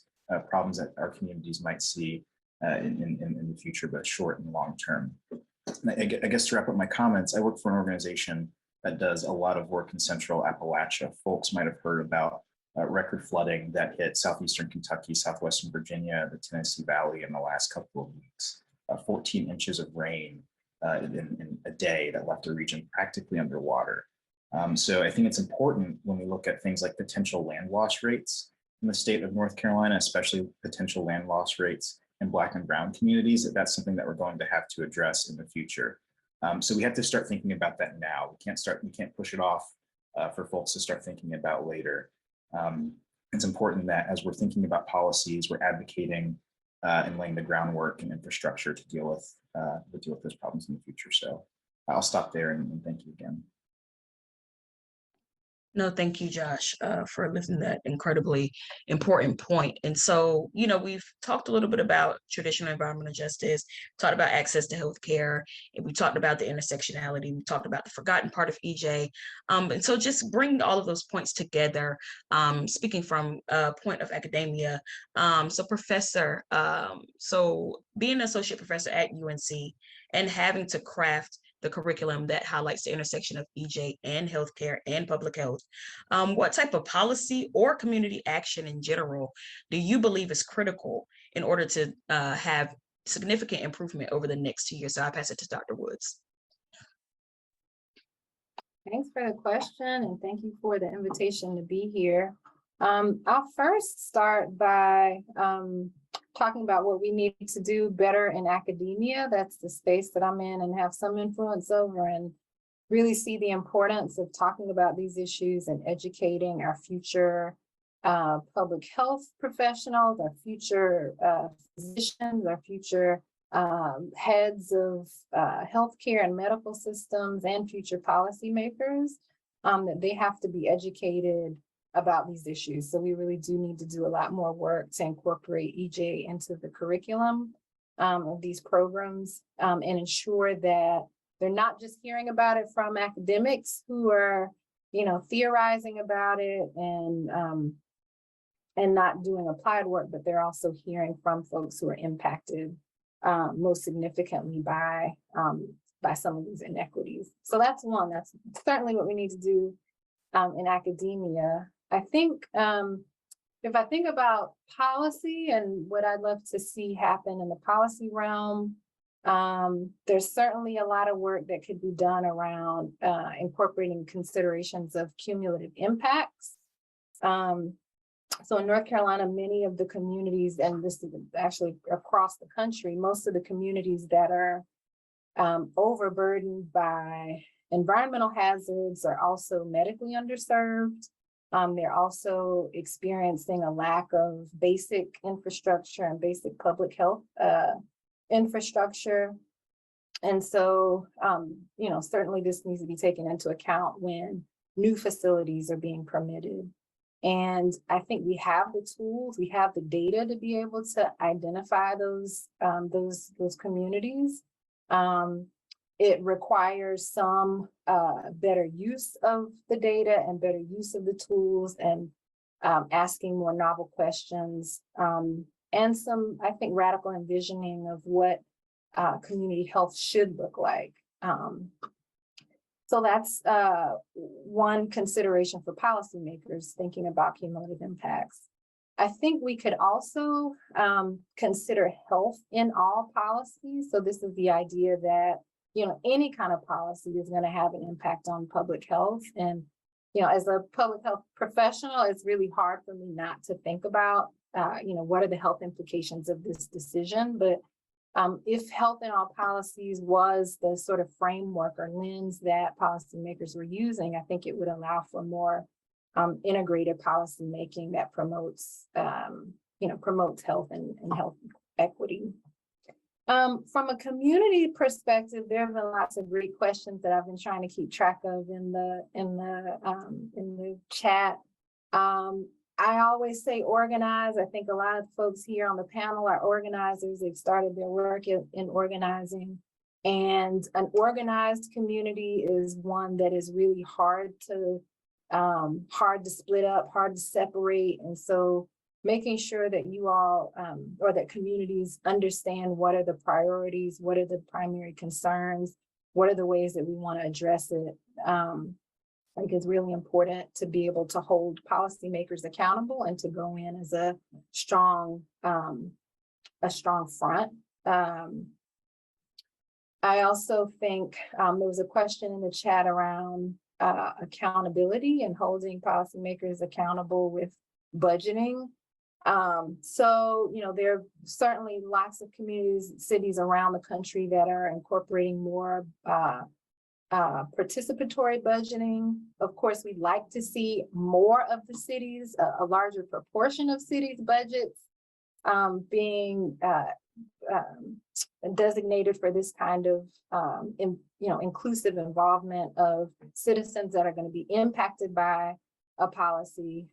problems that our communities might see in the future, both short and long term. And I guess to wrap up my comments, I work for an organization that does a lot of work in central Appalachia. Folks might have heard about record flooding that hit southeastern Kentucky, southwestern Virginia, the Tennessee Valley in the last couple of weeks. 14 inches of rain in a day that left the region practically underwater. So I think it's important when we look at things like potential land loss rates in the state of North Carolina, especially potential land loss rates in Black and Brown communities, that's something that we're going to have to address in the future. So we have to start thinking about that now. We can't push it off for folks to start thinking about later. It's important that as we're thinking about policies, we're advocating and laying the groundwork and infrastructure to deal with those problems in the future. So I'll stop there and thank you again. No, thank you, Josh, for lifting that incredibly important point. And so, we've talked a little bit about traditional environmental justice, talked about access to healthcare, and we talked about the intersectionality. We talked about the forgotten part of EJ. And so just bringing all of those points together, speaking from a point of academia. So Professor, so being an associate professor at UNC and having to craft the curriculum that highlights the intersection of EJ and healthcare and public health. What type of policy or community action in general do you believe is critical in order to have significant improvement over the next 2 years? So I'll pass it to Dr. Woods. Thanks for the question, and thank you for the invitation to be here. I'll first start by talking about what we need to do better in academia. That's the space that I'm in and have some influence over, and really see the importance of talking about these issues and educating our future public health professionals, our future physicians, our future heads of healthcare and medical systems, and future policymakers, that they have to be educated about these issues. So we really do need to do a lot more work to incorporate EJ into the curriculum of these programs, and ensure that they're not just hearing about it from academics who are, theorizing about it and not doing applied work, but they're also hearing from folks who are impacted most significantly by some of these inequities. So that's one. That's certainly what we need to do in academia. I think if I think about policy and what I'd love to see happen in the policy realm, there's certainly a lot of work that could be done around incorporating considerations of cumulative impacts. So in North Carolina, many of the communities, and this is actually across the country, most of the communities that are overburdened by environmental hazards are also medically underserved. They're also experiencing a lack of basic infrastructure and basic public health infrastructure. And so, certainly this needs to be taken into account when new facilities are being permitted. And I think we have the tools, we have the data to be able to identify those communities. It requires some better use of the data and better use of the tools, and asking more novel questions, and some, I think, radical envisioning of what community health should look like. So that's one consideration for policymakers thinking about cumulative impacts. I think we could also consider health in all policies. So this is the idea that, you know, any kind of policy is going to have an impact on public health. And, you know, as a public health professional, it's really hard for me not to think about, you know, what are the health implications of this decision? But if health in all policies was the sort of framework or lens that policymakers were using, I think it would allow for more integrated policy making that promotes, you know, promotes health and health equity. From a community perspective, there have been lots of great questions that I've been trying to keep track of in the chat. I always say organize. I think a lot of folks here on the panel are organizers. They've started their work in organizing. And an organized community is one that is really hard to split up, hard to separate. And so making sure that you all, or that communities understand what are the priorities, what are the primary concerns, what are the ways that we want to address it. I think it's really important to be able to hold policymakers accountable and to go in as a strong front. I also think there was a question in the chat around accountability and holding policymakers accountable with budgeting. So, you know, there are certainly lots of communities, cities around the country that are incorporating more participatory budgeting. Of course, we'd like to see more of the cities, a larger proportion of cities' budgets being designated for this kind of inclusive involvement of citizens that are going to be impacted by a policy,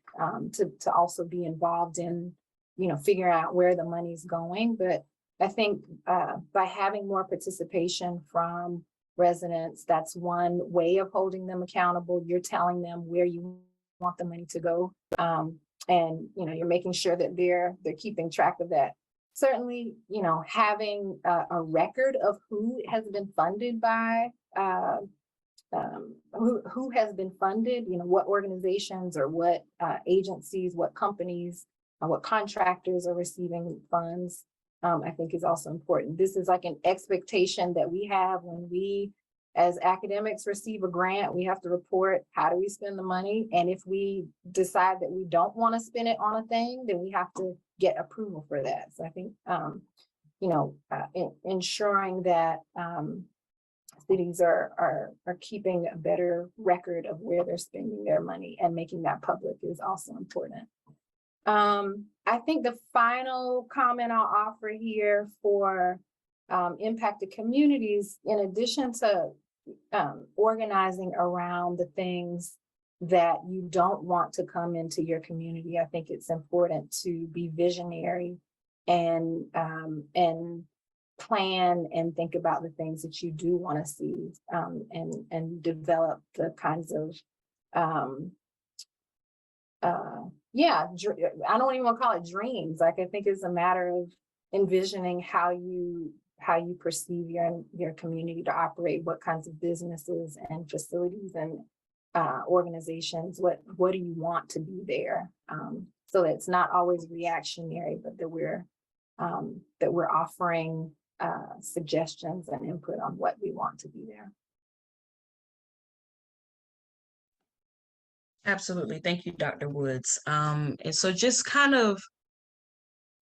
to also be involved in, you know, figuring out where the money's going. But I think by having more participation from residents, that's one way of holding them accountable. You're telling them where you want the money to go, and you know, you're making sure that they're keeping track of that. Certainly, you know, having a record of who has been funded by, who has been funded, you know, what organizations or what agencies, what companies, what contractors are receiving funds, I think is also important. This is like an expectation that we have when we, as academics, receive a grant. We have to report, how do we spend the money? And if we decide that we don't want to spend it on a thing, then we have to get approval for that. So I think, you know, ensuring that cities are keeping a better record of where they're spending their money and making that public is also important. I think the final comment I'll offer here for impacted communities, in addition to organizing around the things that you don't want to come into your community, I think it's important to be visionary and plan and think about the things that you do want to see, and develop the kinds of I don't even want to call it dreams. Like, I think it's a matter of envisioning how you perceive your community to operate, what kinds of businesses and facilities and organizations, what do you want to be there, so that it's not always reactionary, but that we're offering suggestions and input on what we want to be there. Absolutely. Thank you, Dr. Woods. And so just kind of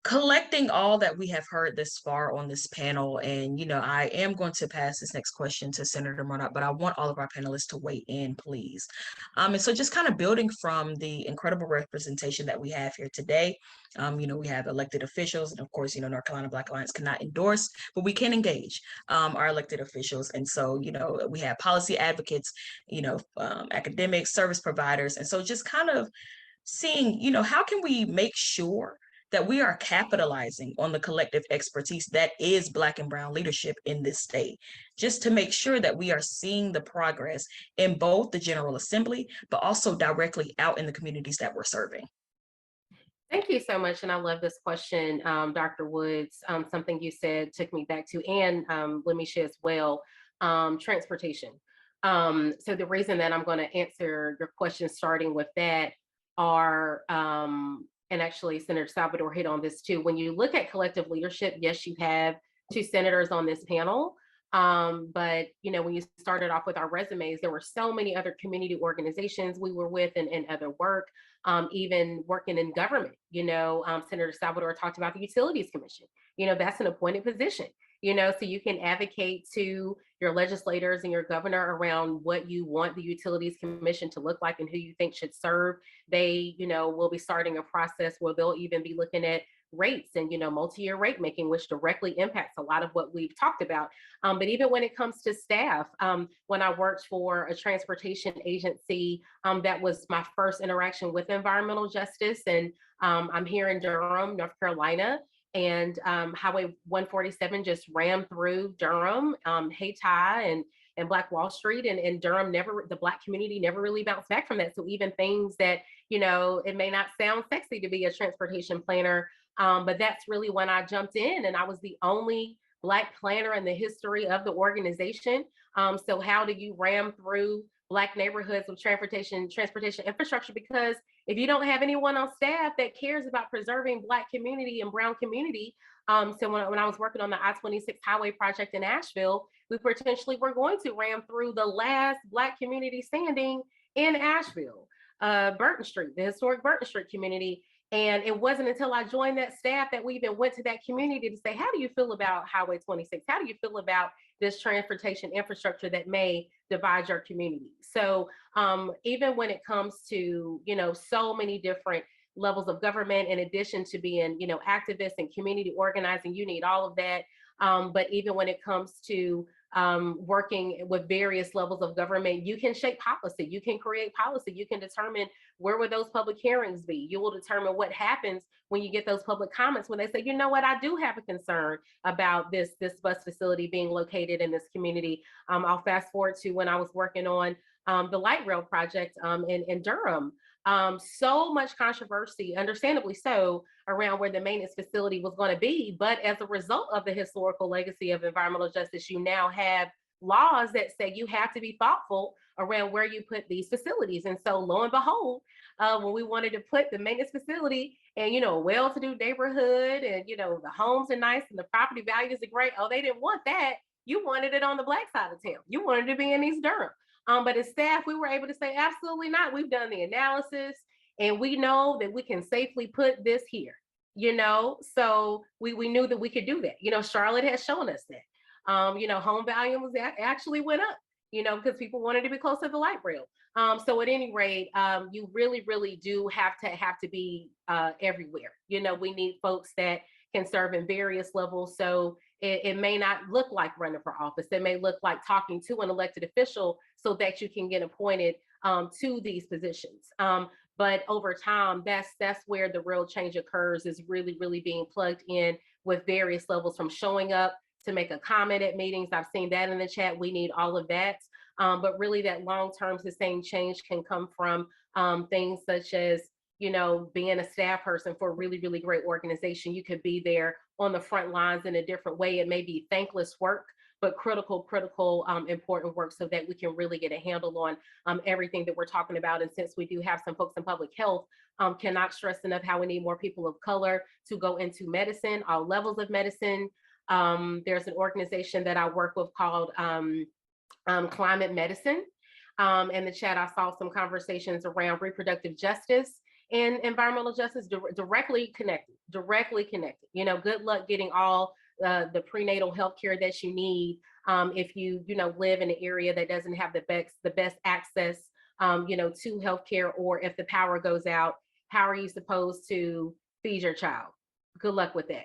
collecting all that we have heard this far on this panel, and, you know, I am going to pass this next question to Senator Murdoch, but I want all of our panelists to weigh in, please. And so just kind of building from the incredible representation that we have here today, you know, we have elected officials, and of course, you know, North Carolina Black Alliance cannot endorse, but we can engage our elected officials. And so, you know, we have policy advocates, you know, academics, service providers. And so just kind of seeing, you know, how can we make sure that we are capitalizing on the collective expertise that is Black and Brown leadership in this state, just to make sure that we are seeing the progress in both the General Assembly, but also directly out in the communities that we're serving. Thank you so much. And I love this question, Dr. Woods. Something you said took me back to, and Lemisha as well, transportation. So the reason that I'm going to answer your question starting with that are and actually Senator Salvador hit on this too. When you look at collective leadership, yes, you have 2 senators on this panel. But when you started off with our resumes, there were so many other community organizations we were with and other work, even working in government. Senator Salvador talked about the Utilities Commission. That's an appointed position. So you can advocate to your legislators and your governor around what you want the Utilities Commission to look like and who you think should serve. They, will be starting a process where they'll even be looking at rates and multi-year rate making, which directly impacts a lot of what we've talked about. But even when it comes to staff, when I worked for a transportation agency, that was my first interaction with environmental justice. And I'm here in Durham, North Carolina, and Highway 147 just rammed through Durham, Hayti, and Black Wall Street, and Durham the Black community never really bounced back from that. So even things that, it may not sound sexy to be a transportation planner, but that's really when I jumped in, and I was the only Black planner in the history of the organization. So how do you ram through Black neighborhoods with transportation infrastructure? Because if you don't have anyone on staff that cares about preserving Black community and brown community, so when I was working on the I-26 highway project in Asheville, we potentially were going to ram through the last Black community standing in Asheville, Burton Street, the historic Burton Street community. And it wasn't until I joined that staff that we even went to that community to say, how do you feel about Highway 26? How do you feel about this transportation infrastructure that may divide your community? So even when it comes to, so many different levels of government, in addition to being, activists and community organizing, you need all of that. But even when it comes to working with various levels of government, you can shape policy, you can create policy, you can determine where would those public hearings be. You will determine what happens when you get those public comments, when they say, I do have a concern about this bus facility being located in this community. I'll fast forward to when I was working on the light rail project in Durham. So much controversy, understandably so, around where the maintenance facility was going to be. But as a result of the historical legacy of environmental justice, you now have laws that say you have to be thoughtful around where you put these facilities. And so lo and behold, when we wanted to put the maintenance facility and, a well-to-do neighborhood and, the homes are nice and the property values are great. Oh, they didn't want that. You wanted it on the Black side of town. You wanted to be in East Durham. But as staff, we were able to say, absolutely not. We've done the analysis and we know that we can safely put this here, so we knew that we could do that. Charlotte has shown us that. Home volume actually went up, because people wanted to be close to the light rail. So at any rate, you really, really do have to be everywhere. We need folks that can serve in various levels. So it may not look like running for office. It may look like talking to an elected official so that you can get appointed to these positions. But over time, that's where the real change occurs, is really, really being plugged in with various levels, from showing up to make a comment at meetings. I've seen that in the chat. We need all of that. But really that long-term sustained change can come from things such as, being a staff person for a really, really great organization. You could be there on the front lines in a different way. It may be thankless work, but critical, important work, so that we can really get a handle on everything that we're talking about. And since we do have some folks in public health, cannot stress enough how we need more people of color to go into medicine, all levels of medicine. There's an organization that I work with called Climate Medicine. In the chat, I saw some conversations around reproductive justice and environmental justice, directly connected. Good luck getting all the prenatal health care that you need if you live in an area that doesn't have the best access to healthcare, or if the power goes out, how are you supposed to feed your child? Good luck with that.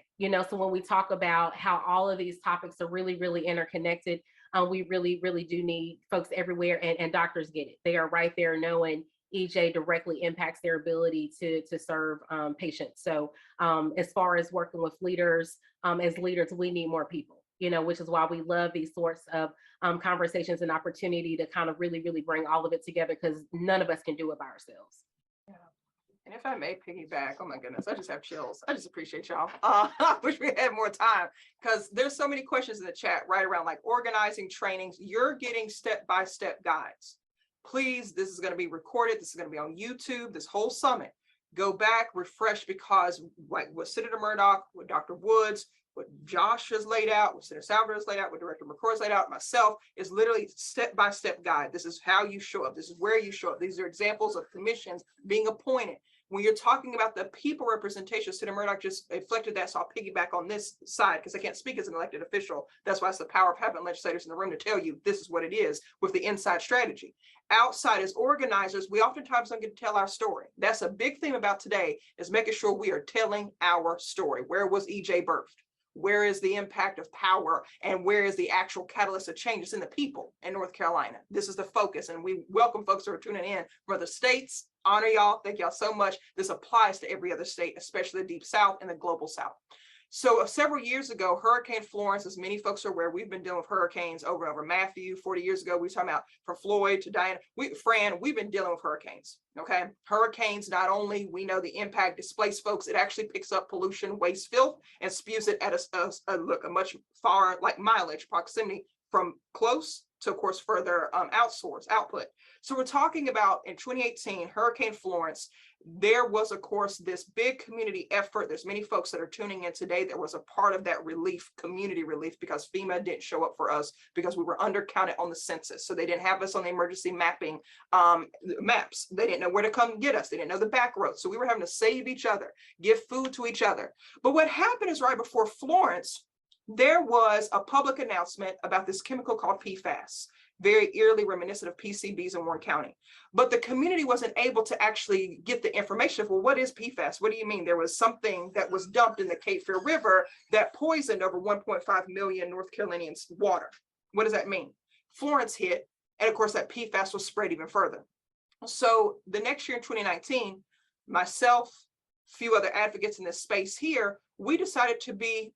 So when we talk about how all of these topics are really, really interconnected, we really, really do need folks everywhere, and doctors get it. They are right there knowing EJ directly impacts their ability to serve patients. So as far as working with leaders, as leaders, we need more people, which is why we love these sorts of conversations and opportunity to kind of really, really bring all of it together, because none of us can do it by ourselves. Yeah. And if I may piggyback, oh my goodness, I just have chills. I just appreciate y'all. I wish we had more time, because there's so many questions in the chat right around like organizing trainings. You're getting step-by-step guides. Please, this is going to be recorded. This is going to be on YouTube, this whole summit. go back, refresh, because like what Senator Murdoch, what Dr. Woods, what Josh has laid out, what Senator Salvador has laid out, what Director McCoy has laid out, myself, is literally step-by-step guide. This is how you show up. This is where you show up. These are examples of commissions being appointed. When you're talking about the people representation, Senator Murdoch just reflected that, so I'll piggyback on this side because I can't speak as an elected official. That's why it's the power of having legislators in the room to tell you this is what it is with the inside strategy. Outside, as organizers, we oftentimes don't get to tell our story. That's a big theme about today, is making sure we are telling our story. Where was EJ birthed? Where is the impact of power, and where is the actual catalyst of change? It's in the people in North Carolina. This is the focus, and we welcome folks who are tuning in from other states. Honor y'all. Thank y'all so much. This applies to every other state, especially the Deep South and the Global South. So several years ago, Hurricane Florence, as many folks are aware, we've been dealing with hurricanes over and over. Matthew, 40 years ago, we were talking about from Floyd to Diana. Fran, we've been dealing with hurricanes, okay? Hurricanes, not only we know the impact displace folks, it actually picks up pollution, waste, filth, and spews it at a much far, like mileage, proximity from close to, of course, further output. So we're talking about in 2018, Hurricane Florence. There was, of course, this big community effort. There's many folks that are tuning in today that was a part of that relief, community relief, because FEMA didn't show up for us because we were undercounted on the census. So they didn't have us on the emergency mapping maps. They didn't know where to come get us. They didn't know the back roads. So we were having to save each other, give food to each other. But what happened is right before Florence, there was a public announcement about this chemical called PFAS, very eerily reminiscent of PCBs in Warren County. But the community wasn't able to actually get the information of, well, what is PFAS? What do you mean? There was something that was dumped in the Cape Fear River that poisoned over 1.5 million North Carolinians' water. What does that mean? Florence hit, and of course that PFAS was spread even further. So the next year in 2019, myself, a few other advocates in this space here, we decided to be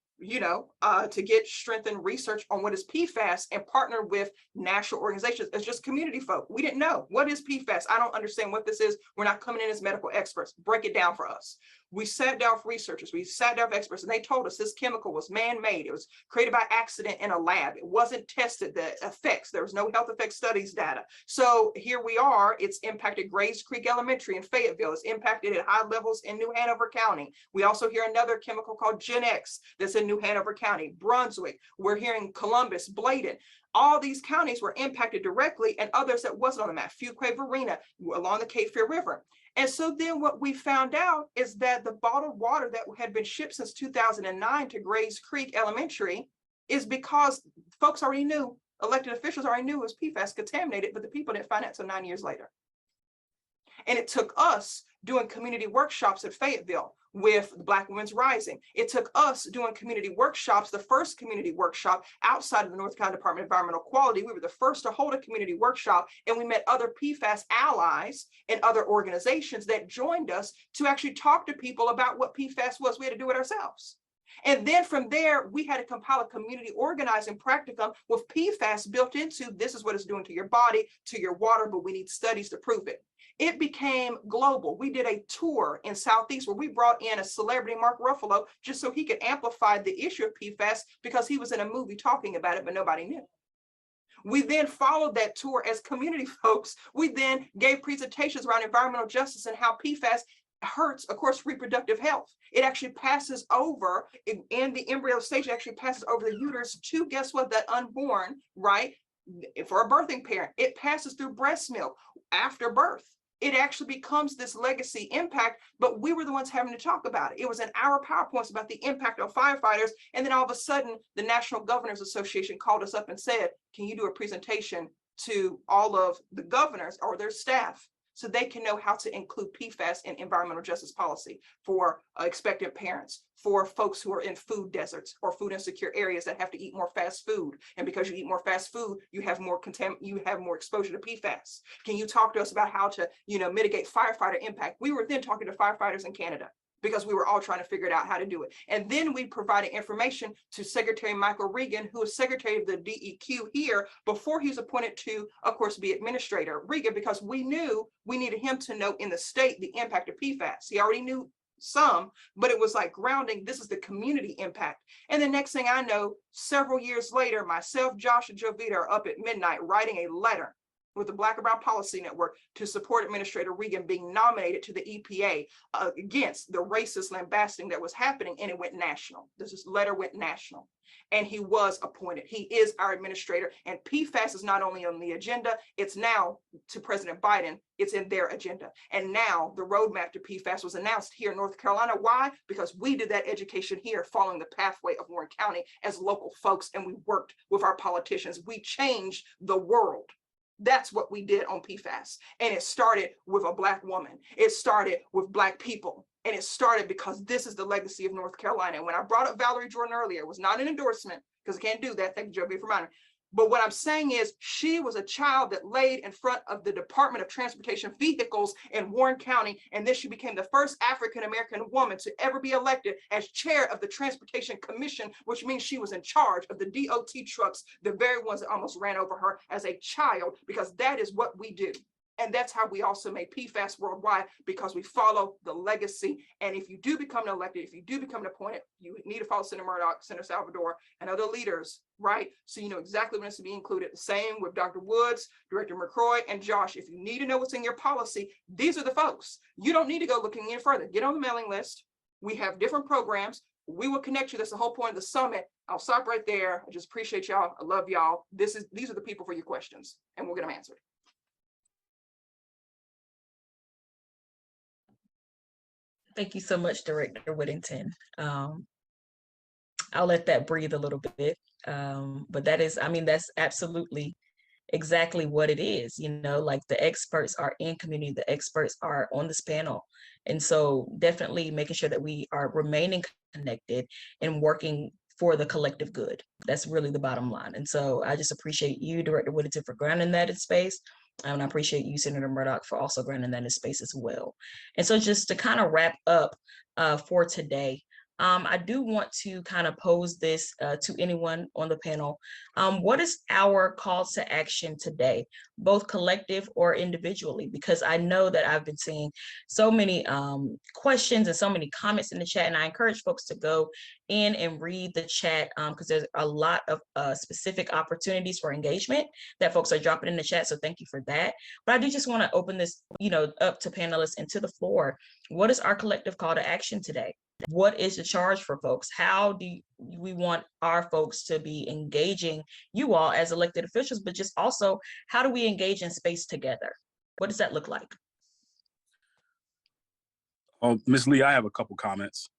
to get strengthened research on what is PFAS and partner with national organizations as just community folk. We didn't know, what is PFAS? I don't understand what this is. We're not coming in as medical experts. Break it down for us. We sat down with researchers, we sat down with experts, and they told us this chemical was man-made. It was created by accident in a lab. It wasn't tested, the effects. There was no health effect studies data. So here we are. It's impacted Grays Creek Elementary in Fayetteville. It's impacted at high levels in New Hanover County. We also hear another chemical called Gen X that's in New Hanover County, Brunswick. We're hearing Columbus, Bladen. All these counties were impacted directly, and others that wasn't on the map, Fuquay, Varina, along the Cape Fear River. And so then what we found out is that the bottled water that had been shipped since 2009 to Grays Creek Elementary is because folks already knew, elected officials already knew it was PFAS contaminated, but the people didn't find out until 9 years later. And it took us doing community workshops at Fayetteville with Black Women's Rising. It took us doing community workshops, the first community workshop outside of the North Carolina Department of Environmental Quality. We were the first to hold a community workshop, and we met other PFAS allies and other organizations that joined us to actually talk to people about what PFAS was. We had to do it ourselves. And then from there, we had to compile a community organizing practicum with PFAS built into, this is what it's doing to your body, to your water, but we need studies to prove it. It became global. We did a tour in Southeast where we brought in a celebrity, Mark Ruffalo, just so he could amplify the issue of PFAS because he was in a movie talking about it, but nobody knew. We then followed that tour as community folks. We then gave presentations around environmental justice and how PFAS hurts, of course, reproductive health. It actually passes over in the embryo stage, it actually passes over the uterus to, guess what, the unborn, right? For a birthing parent, it passes through breast milk after birth. It actually becomes this legacy impact, but we were the ones having to talk about it. It was in our PowerPoints about the impact on firefighters. And then all of a sudden, the National Governors Association called us up and said, can you do a presentation to all of the governors or their staff so they can know how to include PFAS in environmental justice policy for expectant parents, for folks who are in food deserts or food insecure areas that have to eat more fast food. And because you eat more fast food, you have more exposure to PFAS. Can you talk to us about how to, mitigate firefighter impact? We were then talking to firefighters in Canada, because we were all trying to figure it out how to do it. And then we provided information to Secretary Michael Regan, who was Secretary of the DEQ here before he was appointed to, of course, be Administrator Regan, because we knew we needed him to know in the state the impact of PFAS. He already knew some, but it was like grounding, this is the community impact. And the next thing I know, several years later, myself, Josh, and Jovita are up at midnight writing a letter with the Black and Brown Policy Network to support Administrator Regan being nominated to the EPA against the racist lambasting that was happening, and it went national. This letter went national, and he was appointed. He is our administrator, and PFAS is not only on the agenda, it's now, to President Biden, it's in their agenda. And now the roadmap to PFAS was announced here in North Carolina. Why? Because we did that education here following the pathway of Warren County as local folks, and we worked with our politicians. We changed the world. That's what we did on PFAS. And it started with a Black woman. It started with Black people. And it started because this is the legacy of North Carolina. And when I brought up Valerie Jordan earlier, it was not an endorsement, because I can't do that. Thank you, Joe B, for reminding me. But what I'm saying is, she was a child that laid in front of the Department of Transportation vehicles in Warren County, and then she became the first African-American woman to ever be elected as chair of the Transportation Commission, which means she was in charge of the DOT trucks, the very ones that almost ran over her as a child, because that is what we do. And that's how we also made PFAS worldwide, because we follow the legacy. And if you do become elected, if you do become appointed, you need to follow Senator Murdoch, Senator Salvador, and other leaders, right? So you know exactly what needs to be included. The same with Dr. Woods, Director McCroy, and Josh. If you need to know what's in your policy, these are the folks. You don't need to go looking any further. Get on the mailing list. We have different programs. We will connect you. That's the whole point of the summit. I'll stop right there. I just appreciate y'all. I love y'all. These are the people for your questions, and we'll get them answered. Thank you so much, Director Whittington. I'll let that breathe a little bit. But that is, I mean, that's absolutely exactly what it is. You know, like the experts are in community, the experts are on this panel. And so definitely making sure that we are remaining connected and working for the collective good. That's really the bottom line. And so I just appreciate you, Director Whittington, for grounding that in space. And I appreciate you, Senator Murdoch, for also granting that in space as well. And so just to kind of wrap up for today, I do want to kind of pose this to anyone on the panel. What is our call to action today, both collective or individually? Because I know that I've been seeing so many questions and so many comments in the chat, and I encourage folks to go in and read the chat because there's a lot of specific opportunities for engagement that folks are dropping in the chat. So thank you for that. But I do just want to open this, up to panelists and to the floor. What is our collective call to action today? What is the charge for folks? How do we want our folks to be engaging you all as elected officials, but just also how do we engage in space together? What does that look like? Oh, Ms. Lee, I have a couple comments.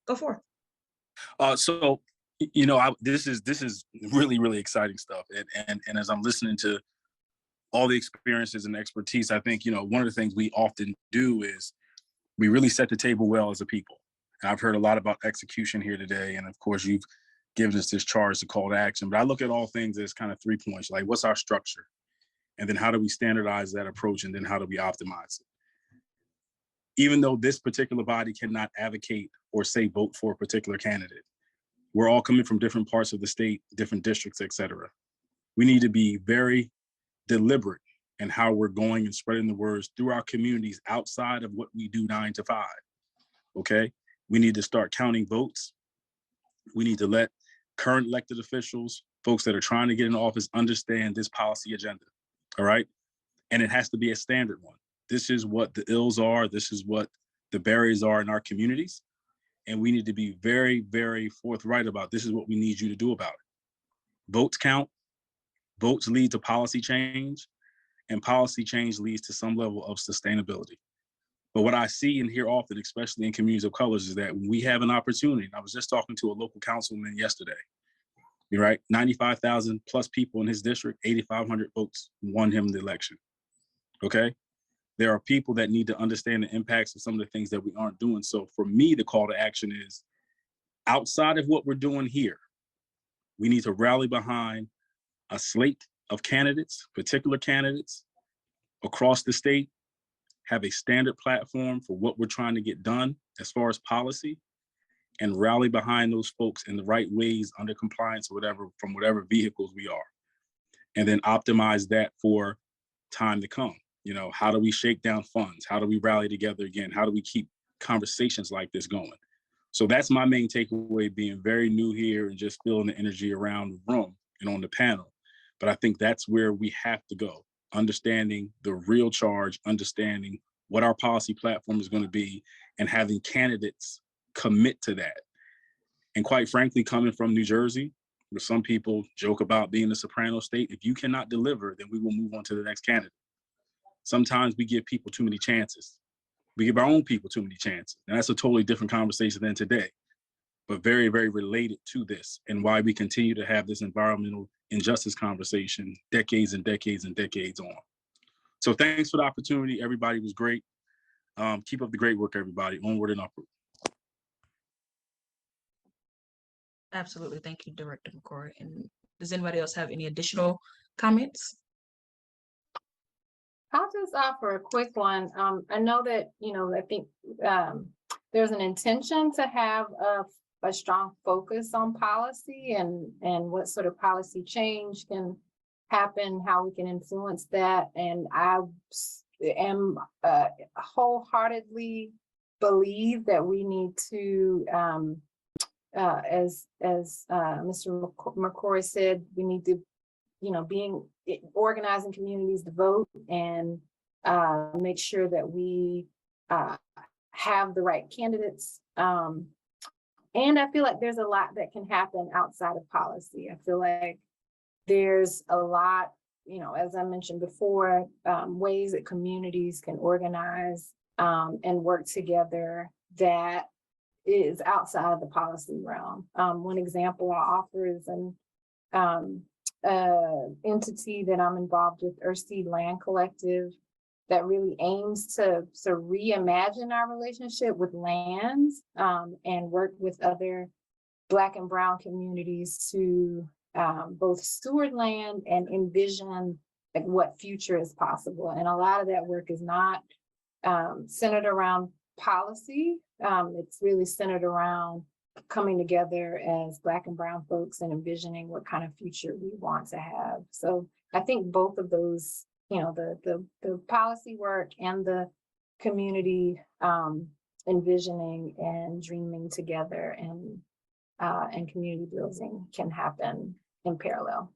Go for it. So, this is really, really exciting stuff. And as I'm listening to all the experiences and expertise, I think, one of the things we often do is we really set the table well as a people. And I've heard a lot about execution here today. And of course, you've given us this charge to call to action. But I look at all things as kind of 3 points, like what's our structure? And then how do we standardize that approach? And then how do we optimize it? Even though this particular body cannot advocate or say vote for a particular candidate, we're all coming from different parts of the state, different districts, et cetera. We need to be very deliberate and how we're going and spreading the words through our communities outside of what we do 9 to 5, okay? We need to start counting votes. We need to let current elected officials, folks that are trying to get in office, understand this policy agenda, all right? And it has to be a standard one. This is what the ills are. This is what the barriers are in our communities. And we need to be very, very forthright about this is what we need you to do about it. Votes count. Votes lead to policy change. And policy change leads to some level of sustainability. But what I see and hear often, especially in communities of colors, is that when we have an opportunity, and I was just talking to a local councilman yesterday, you're right, 95,000 plus people in his district, 8,500 votes won him the election, okay? There are people that need to understand the impacts of some of the things that we aren't doing. So for me, the call to action is outside of what we're doing here, we need to rally behind a slate of candidates, particular candidates across the state, have a standard platform for what we're trying to get done as far as policy, and rally behind those folks in the right ways under compliance or whatever, from whatever vehicles we are. And then optimize that for time to come. How do we shake down funds? How do we rally together again? How do we keep conversations like this going? So that's my main takeaway, being very new here and just feeling the energy around the room and on the panel. But I think that's where we have to go, understanding the real charge, understanding what our policy platform is going to be, and having candidates commit to that. And quite frankly, coming from New Jersey, where some people joke about being the soprano state, if you cannot deliver, then we will move on to the next candidate. Sometimes we give people too many chances. We give our own people too many chances. And that's a totally different conversation than today, but very, very related to this and why we continue to have this environmental injustice conversation decades and decades and decades on. So thanks for the opportunity. Everybody was great. Keep up the great work, everybody. Onward and upward. Absolutely. Thank you, Director McCrory. And does anybody else have any additional comments? I'll just offer a quick one. I know that, I think there's an intention to have a strong focus on policy and what sort of policy change can happen, how we can influence that. And I am wholeheartedly believe that we need to, as Mr. McCrory said, we need to, organizing communities to vote and make sure that we have the right candidates. And I feel like there's a lot that can happen outside of policy. I feel like there's a lot, as I mentioned before, ways that communities can organize and work together that is outside of the policy realm. One example I offer is an entity that I'm involved with, Earthseed Land Collective, that really aims to reimagine our relationship with lands and work with other Black and Brown communities to both steward land and envision like what future is possible. And a lot of that work is not centered around policy. It's really centered around coming together as Black and Brown folks and envisioning what kind of future we want to have. So I think both of those, the policy work and the community envisioning and dreaming together and community building can happen in parallel.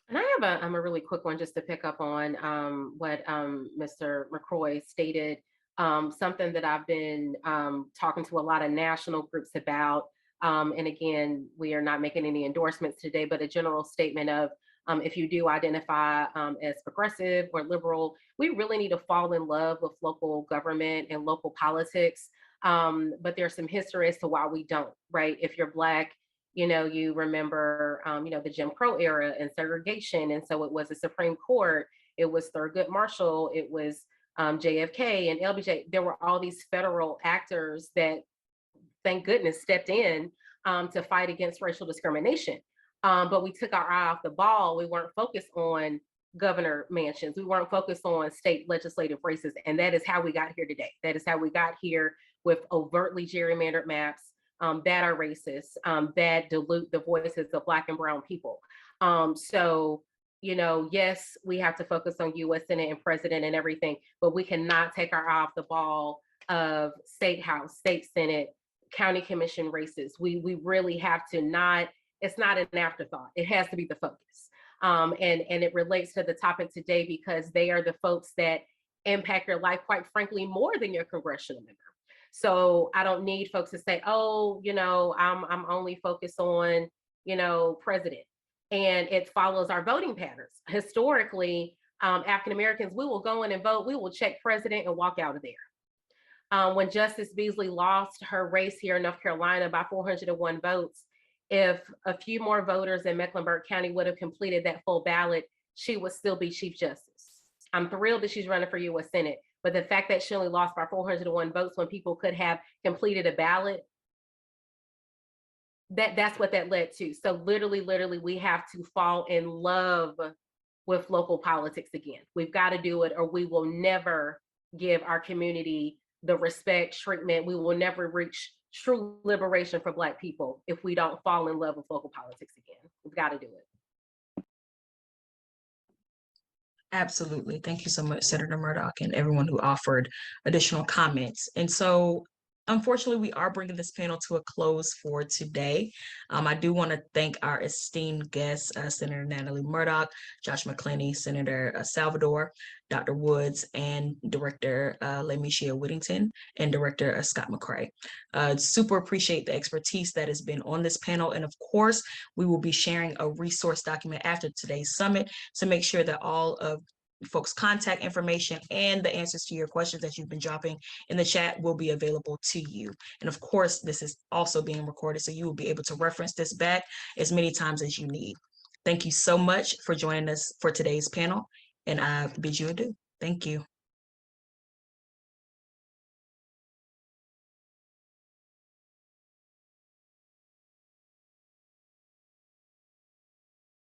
And I have a really quick one just to pick up on what Mr. McCrory stated. Something that I've been talking to a lot of national groups about. And again, we are not making any endorsements today, but a general statement of if you do identify as progressive or liberal, we really need to fall in love with local government and local politics. But there's some history as to why we don't, right? If you're Black, you remember, the Jim Crow era and segregation. And so it was the Supreme Court, it was Thurgood Marshall, it was JFK and LBJ. There were all these federal actors that, thank goodness, stepped in to fight against racial discrimination. But we took our eye off the ball. We weren't focused on governor mansions. We weren't focused on state legislative races. And that is how we got here today. That is how we got here with overtly gerrymandered maps that are racist, that dilute the voices of Black and Brown people. So, yes, we have to focus on U.S. Senate and president and everything, but we cannot take our eye off the ball of state house, state Senate, county commission races. We really have to not, it's not an afterthought. It has to be the focus. And it relates to the topic today because they are the folks that impact your life, quite frankly, more than your congressional member. So I don't need folks to say, oh, I'm only focused on, president. And it follows our voting patterns. Historically, African Americans, we will go in and vote, we will check president and walk out of there. When Justice Beasley lost her race here in North Carolina by 401 votes, if a few more voters in Mecklenburg County would have completed that full ballot, she would still be Chief Justice. I'm thrilled that she's running for U.S. Senate, but the fact that she only lost by 401 votes when people could have completed a ballot, that's what that led to. So literally, we have to fall in love with local politics again. We've got to do it, or we will never give our community the respect, treatment. We will never reach true liberation for Black people if we don't fall in love with local politics again. We've got to do it. Absolutely. Thank you so much, Senator Murdoch, and everyone who offered additional comments. And so unfortunately, we are bringing this panel to a close for today. I do want to thank our esteemed guests, Senator Natalie Murdoch, Josh McClenney, Senator Salvador, Dr. Woods, and Director Lamicia Whittington, and Director Scott McCrae. Super appreciate the expertise that has been on this panel. And of course, we will be sharing a resource document after today's summit to make sure that all of folks' contact information and the answers to your questions that you've been dropping in the chat will be available to you. And of course, this is also being recorded, so you will be able to reference this back as many times as you need. Thank you so much for joining us for today's panel, and I bid you adieu. Thank you.